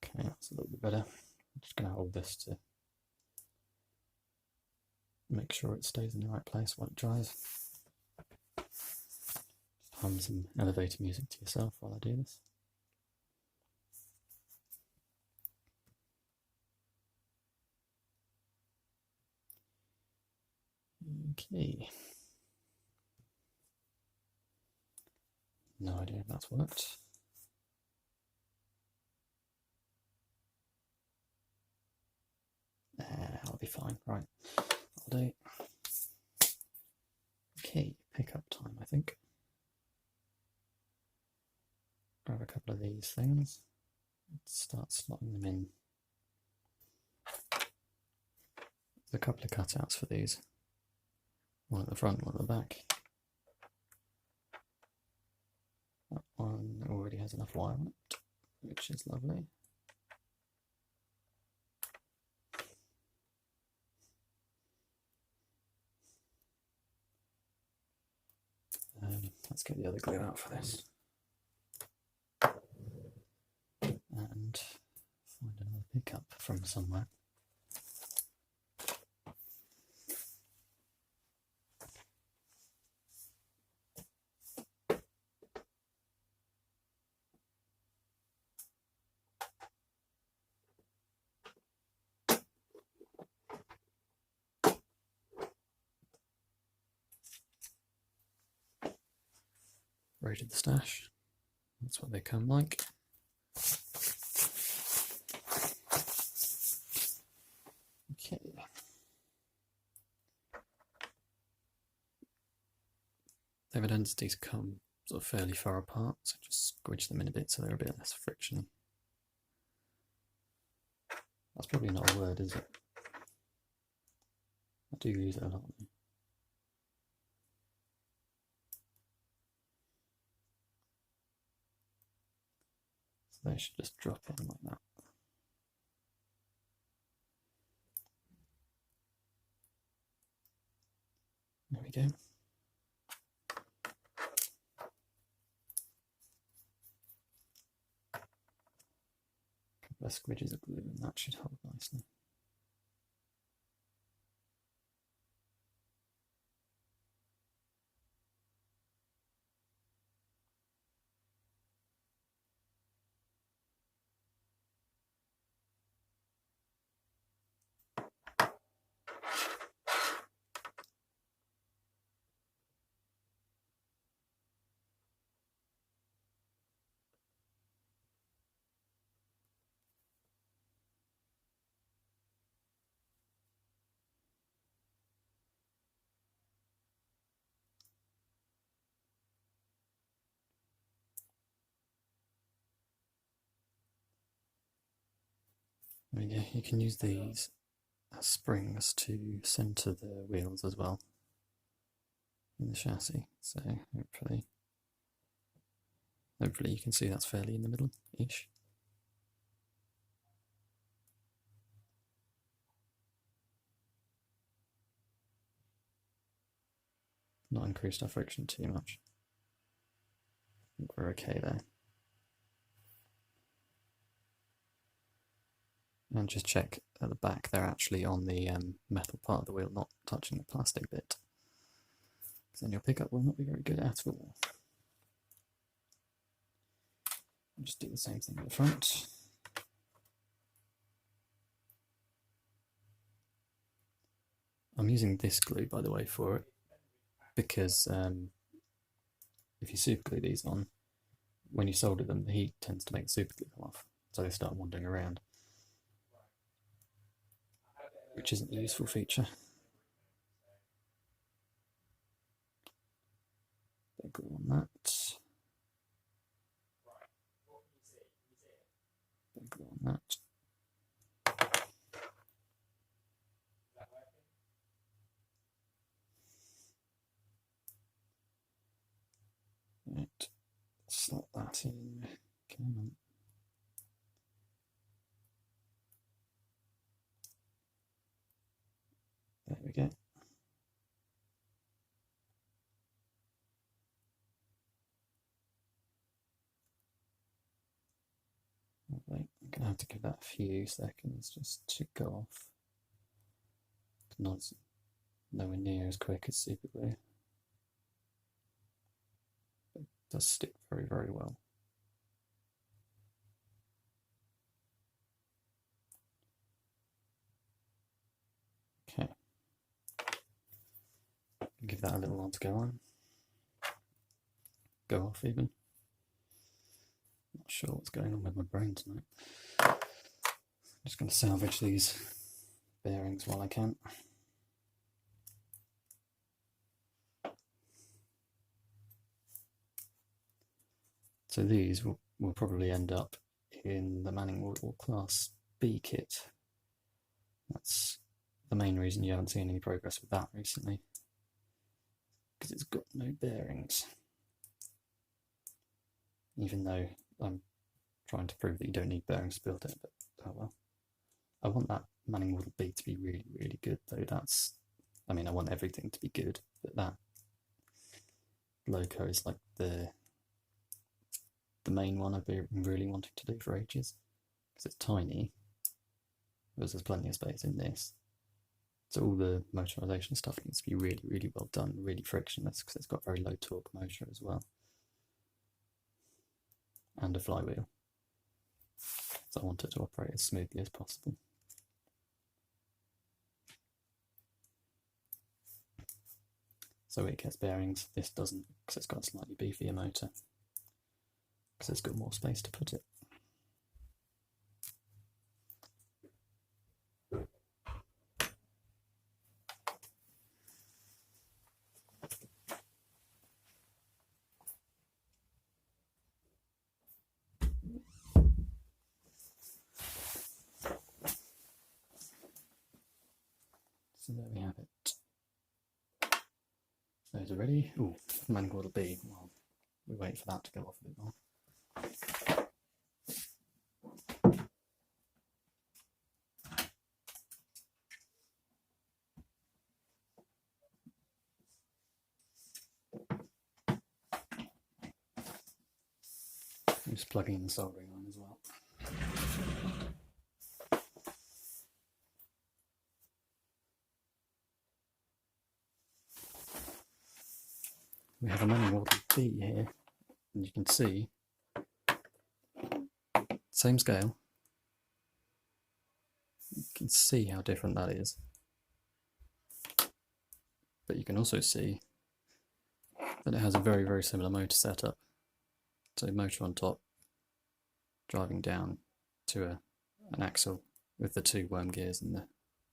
Okay, that's a little bit better. I'm just going to hold this to make sure it stays in the right place while it dries. Just hum some elevator music to yourself while I do this. Okay. No idea if that's worked. I'll be fine. Right, I'll do. Okay, pickup time, I think. Grab a couple of these things. Let's start slotting them in. There's a couple of cutouts for these. One at the front, one at the back. That one already has enough wire on it, which is lovely. Let's get the other glue out for this. And find another pickup from somewhere. Raided the stash. That's what they come like. Okay. The identities come sort of fairly far apart, so just squidge them in a bit so they're a bit less friction. That's probably not a word, is it? I do use it a lot. So they should just drop in like that. There we go. A couple of squidges of glue and that should hold nicely. There we go. You can use these as springs to centre the wheels as well in the chassis. So hopefully you can see that's fairly in the middle-ish. Not increased our friction too much. I think we're okay there. And just check at the back, they're actually on the metal part of the wheel, not touching the plastic bit. Because then your pickup will not be very good at all. I'll just do the same thing at the front. I'm using this glue, by the way, for it, because if you super glue these on, when you solder them, the heat tends to make the super glue come off, so they start wandering around, which isn't a useful feature. Bit of glue on that. Bit of glue on that. Come on. There we go. Lovely. I'm going to have to give that a few seconds just to go off. It's not nowhere near as quick as super glue. It does stick very, very well. Okay. Give that a little while to go on. Go off even. Not sure what's going on with my brain tonight. Just going to salvage these bearings while I can. So these will probably end up in the Manning Wardle Class B kit. That's the main reason you haven't seen any progress with that recently, because it's got no bearings. Even though I'm trying to prove that you don't need bearings to build it, but oh well. I want that Manning Wardle B to be really, really good though. I mean, I want everything to be good, but that loco is like the main one I've been really wanting to do for ages, because it's tiny, because there's plenty of space in this. So all the motorization stuff needs to be really, really well done, really frictionless, because it's got very low torque motor as well. And a flywheel. So I want it to operate as smoothly as possible. So it gets bearings, this doesn't, because it's got a slightly beefier motor, because it's got more space to put it. So there we have it. Those are ready. Ooh, Manning Wardle B. Well, we wait for that to go off a bit more. I'm just plugging in the soldering line as well. We have a Manning Wardle B here, and you can see, same scale, you can see how different that is. But you can also see that it has a very, very similar motor setup. So motor on top, driving down to an axle with the two worm gears and the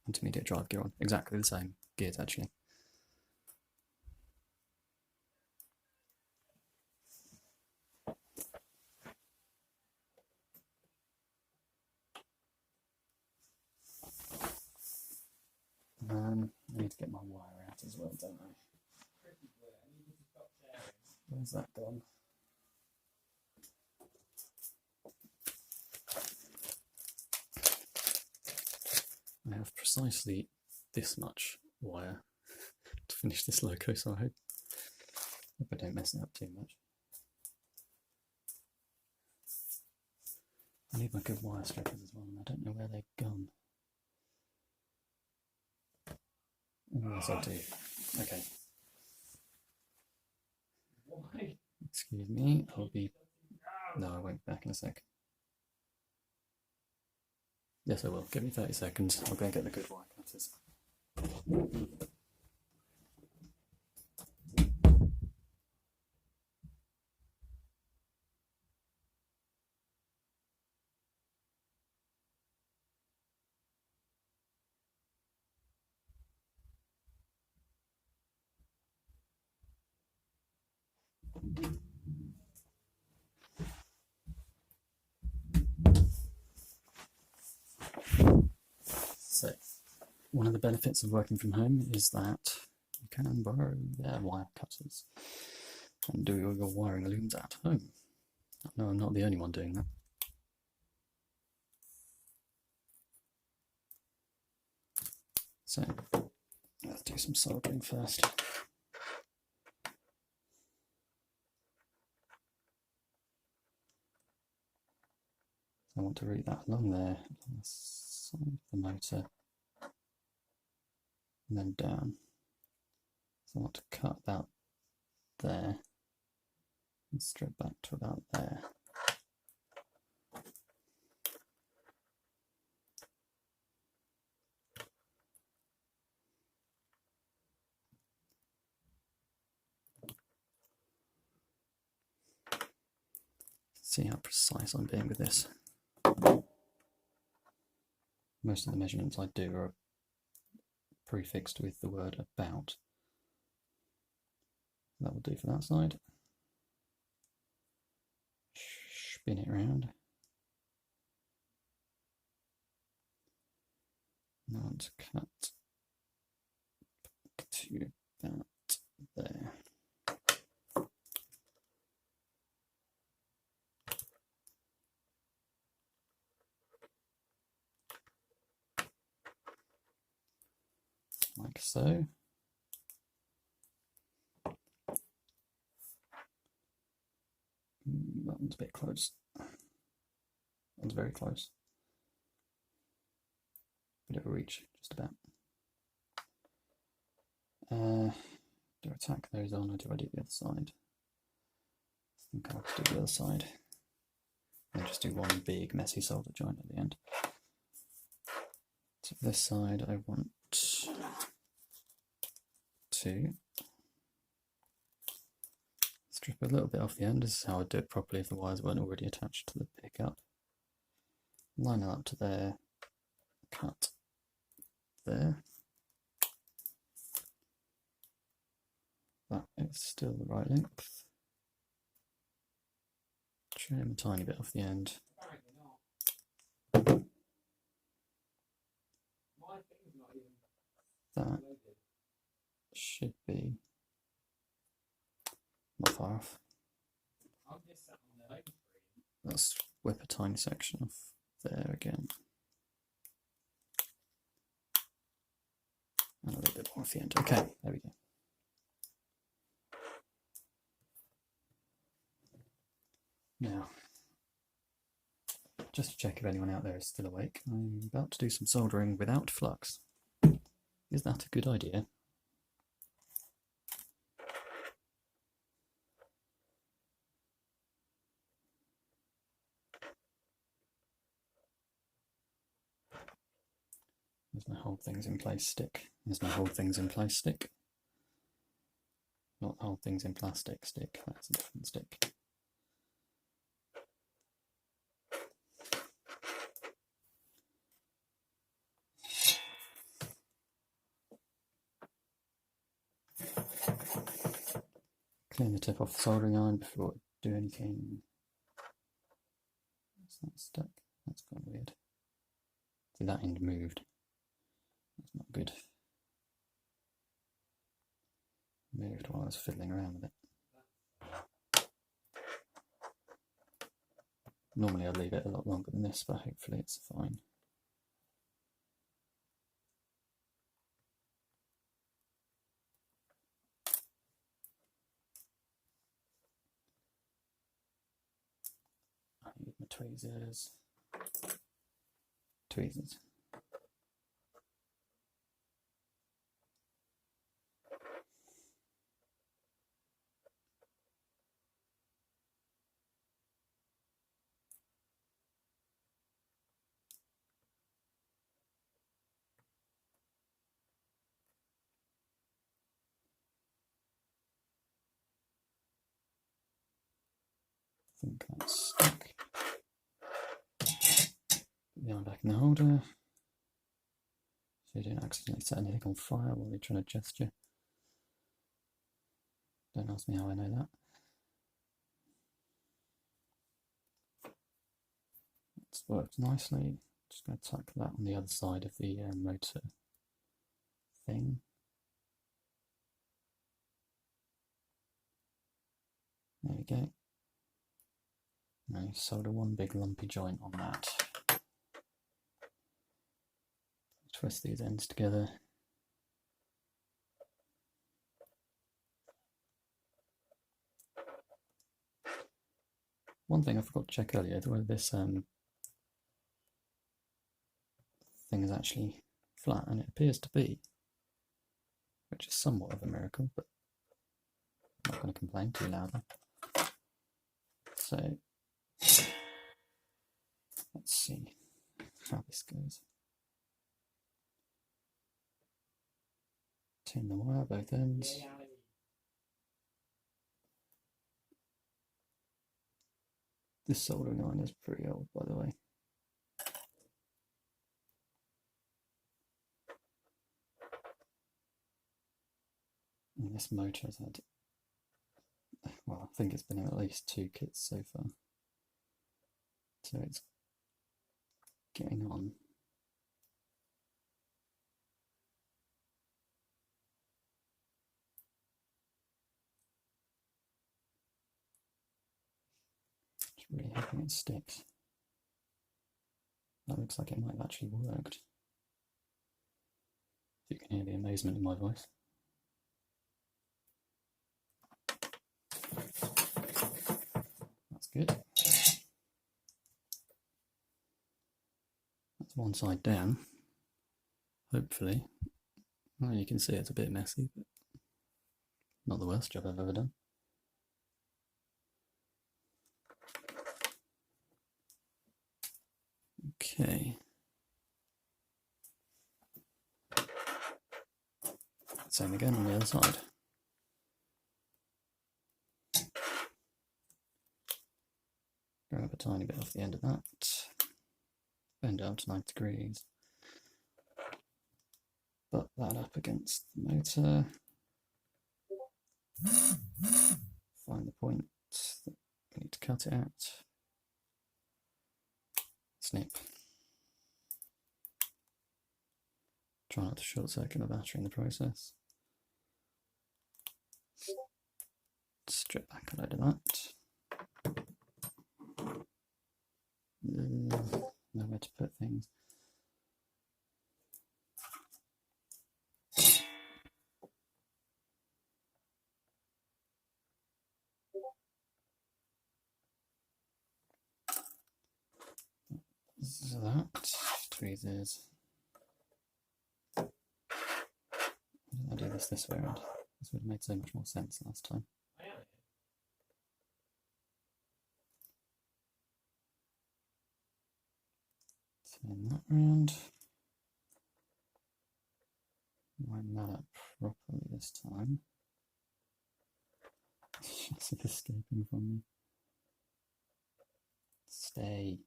intermediate drive gear on. Exactly the same gears actually. I need to get my wire out as well, don't I? Where's that gone? I have precisely this much wire to finish this loco, so I hope I don't mess it up too much. I need my good wire strippers as well, and I don't know where they've gone. Oh, yes, I do. Okay. Why? Excuse me, I'll be... No, I won't be back in a sec. Yes, I will. Give me 30 seconds. I'll go and get the good wire cutters. So, one of the benefits of working from home is that you can borrow their wire cutters and do your wiring looms at home. No, I'm not the only one doing that. So let's do some soldering first. I want to route that along there, along the side of the motor, and then down. So I want to cut about there and strip back to about there. See how precise I'm being with this. Most of the measurements I do are prefixed with the word about. That will do for that side. Spin it around. Now I want to cut to about there. Like so. That one's a bit close. That one's very close. Bit of a reach, just about. Do I tack those on or do I do the other side? I think I'll have to do the other side. And just do one big messy solder joint at the end. So this side I want to strip a little bit off the end. This is how I'd do it properly if the wires weren't already attached to the pickup. Line it up to there, cut there. That is still the right length. Trim a tiny bit off the end. That should be not far off. Let's whip a tiny section off there again. And a little bit more off the end. Okay, there we go. Now, just to check if anyone out there is still awake, I'm about to do some soldering without flux. Is that a good idea? There's my hold things in place stick. There's my hold things in place stick. Not hold things in plastic stick, that's a different stick. Clean the tip off the soldering iron before I do anything. Is that stuck? That's gone weird. See, that end moved. That's not good. Moved while I was fiddling around with it. Normally I'd leave it a lot longer than this, but hopefully it's fine. I need my tweezers. Tweezers. I think that's stuck. Put the iron back in the holder. So you don't accidentally set anything on fire while you're trying to gesture. Don't ask me how I know that. It's worked nicely. Just going to tuck that on the other side of the motor thing. There we go. I solder one big lumpy joint on that. Twist these ends together. One thing I forgot to check earlier, whether this thing is actually flat, and it appears to be, which is somewhat of a miracle, but I'm not going to complain too loudly. So, let's see how this goes. Tin the wire, both ends. This soldering iron is pretty old, by the way. And this motor has had, well, I think it's been in at least 2 kits so far. So it's getting on. Just really hoping it sticks. That looks like it might have actually worked. If you can hear the amazement in my voice. That's good. That's one side down. Hopefully. Well, you can see it's a bit messy, but not the worst job I've ever done. Okay. Same again on the other side. Grab a tiny bit off the end of that. Bend it up to 90 degrees. Butt that up against the motor. Find the point that we need to cut it out. Snip. Try not to short circuit the battery in the process. Strip back a load of that. Nowhere to put things. So that, tweezers. Why did I do this way around? This would have made so much more sense last time. Turn that round. Line that up properly this time. It's escaping from me. Stay.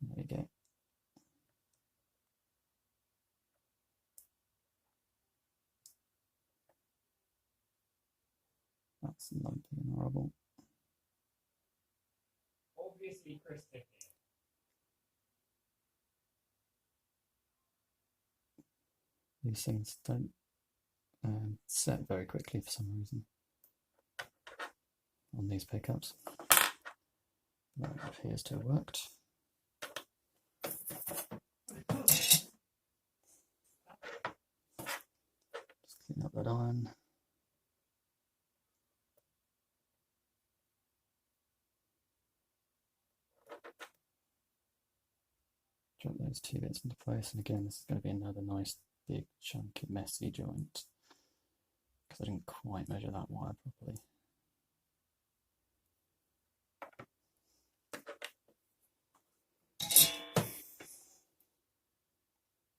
There we go. That's lumpy and horrible. Obviously, Chris Tippett. These things don't set very quickly for some reason on these pickups. That appears to have worked. Just clean up that iron. Drop those 2 bits into place, and again, this is going to be another nice big chunky messy joint because I didn't quite measure that wire properly.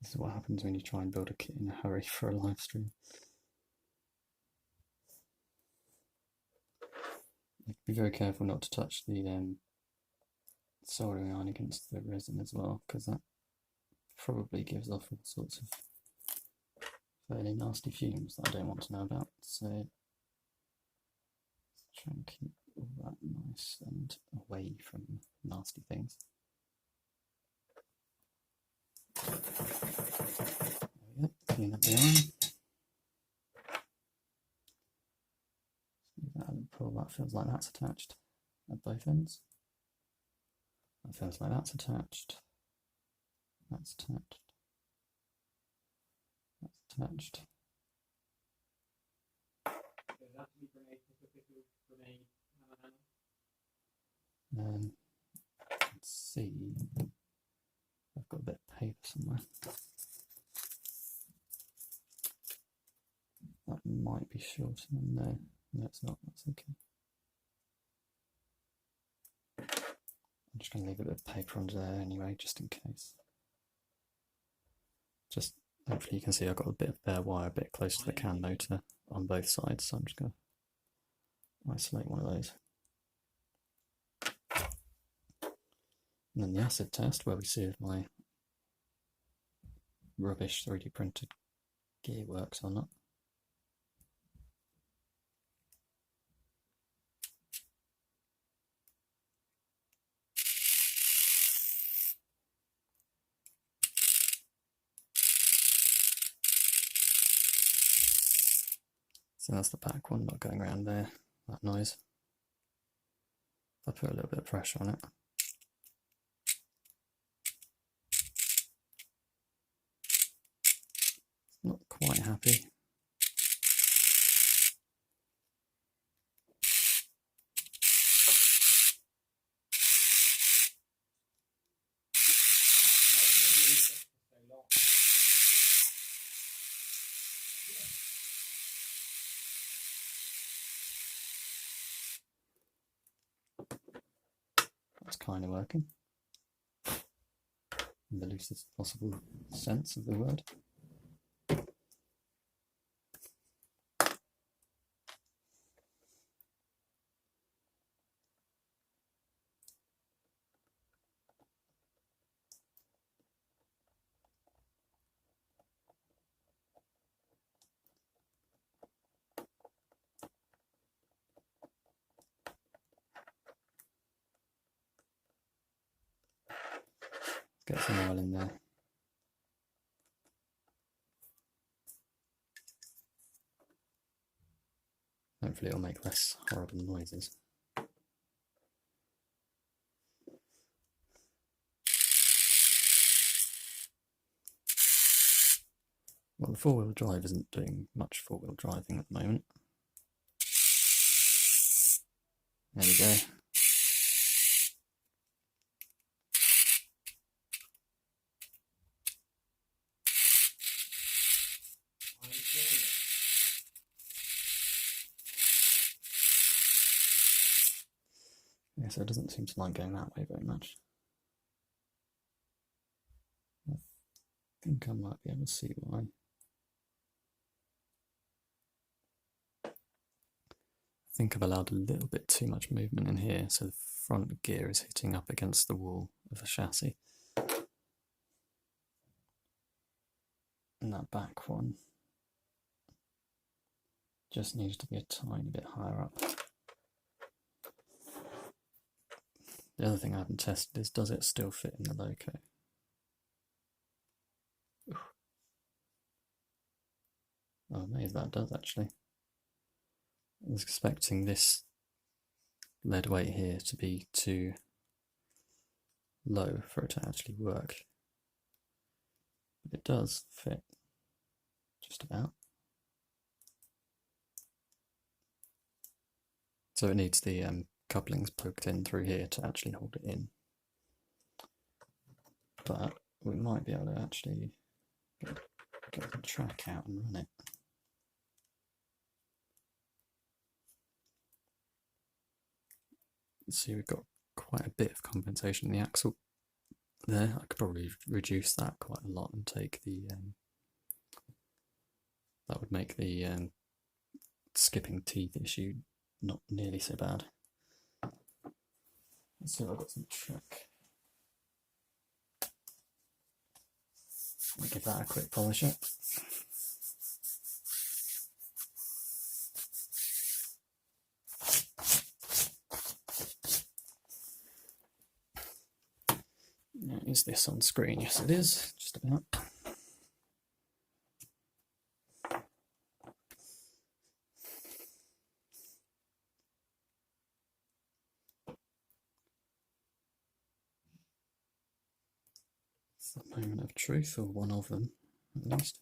This is what happens when you try and build a kit in a hurry for a live stream. Be very careful not to touch the soldering iron against the resin as well, because that probably gives off all sorts of fairly nasty fumes that I don't want to know about. So let's try and keep all that nice and away from nasty things. There we go. Clean up the iron. Smooth that out and pull. That feels like that's attached. at both ends. That feels like that's attached. That's attached. That's attached. Let's see. I've got a bit of paper somewhere. That might be shorter than there. No, it's not. That's okay. I'm just going to leave a bit of paper under there anyway, just in case. Just hopefully you can see I've got a bit of bare wire a bit close to the can motor on both sides, so I'm just going to isolate one of those. And then the acid test, where we see if my rubbish 3D printed gear works or not. So that's the back one, not going around there, that noise. If I put a little bit of pressure on it. Not quite happy. That's kind of working in the loosest possible sense of the word. Get some oil in there. Hopefully it'll make less horrible noises. Well, the four-wheel drive isn't doing much four-wheel driving at the moment. There we go. Yeah, so it doesn't seem to like going that way very much. I think I might be able to see why. I think I've allowed a little bit too much movement in here, so the front gear is hitting up against the wall of the chassis. And that back one just needs to be a tiny bit higher up. The other thing I haven't tested is, does it still fit in the loco? Oh, amazed that does actually. I was expecting this lead weight here to be too low for it to actually work. But it does fit, just about. So it needs the couplings poked in through here to actually hold it in. But we might be able to actually get the track out and run it. See, we've got quite a bit of compensation in the axle there. I could probably reduce that quite a lot and take the that would make the skipping teeth issue not nearly so bad. Let's see if I've got some track. I'll give that a quick polish up. Now, is this on screen? Yes, it is, just about. the moment of truth, or one of them at least.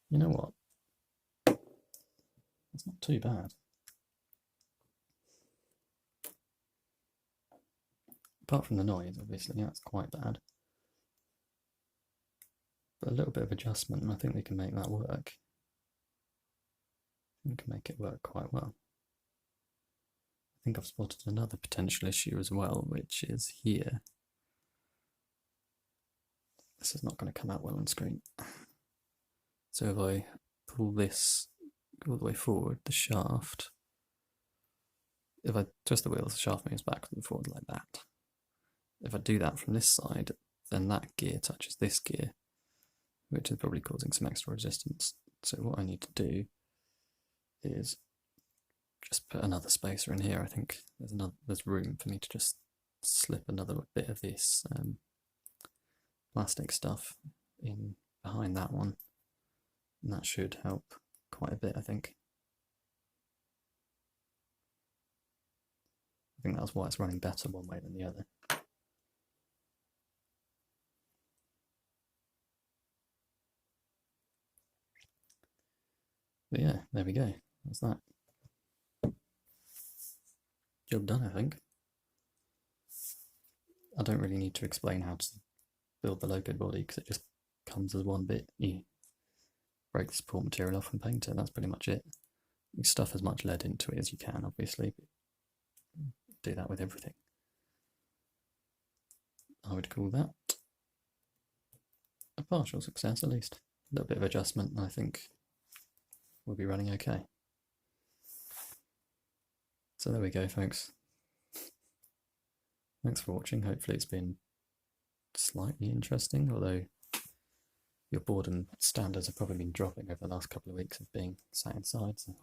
You know what? It's not too bad. Apart from the noise, obviously, that's quite bad. But a little bit of adjustment, and I think we can make that work. We can make it work quite well. I think I've spotted another potential issue as well, which is here. This is not going to come out well on screen. So if I pull this all the way forward, the shaft, if I twist the wheels, the shaft moves back and forward like that. If I do that from this side, then that gear touches this gear, which is probably causing some extra resistance. So what I need to do is just put another spacer in here. I think there's room for me to just slip another bit of this plastic stuff in behind that one, and that should help quite a bit, I think. I think that's why it's running better one way than the other. But yeah, there we go. That's that. Job done, I think. I don't really need to explain how to build the logo body because it just comes as one bit. You break the support material off and paint it. That's pretty much it. You stuff as much lead into it as you can, obviously. But do that with everything. I would call that a partial success, at least. A little bit of adjustment, and I think we'll be running okay. So there we go, folks. Thanks for watching. Hopefully it's been slightly interesting, although your boredom standards have probably been dropping over the last couple of weeks of being sat inside. So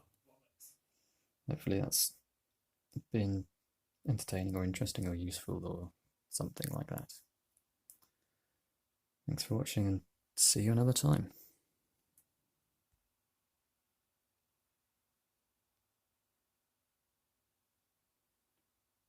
hopefully that's been entertaining or interesting or useful or something like that. Thanks for watching, and see you another time.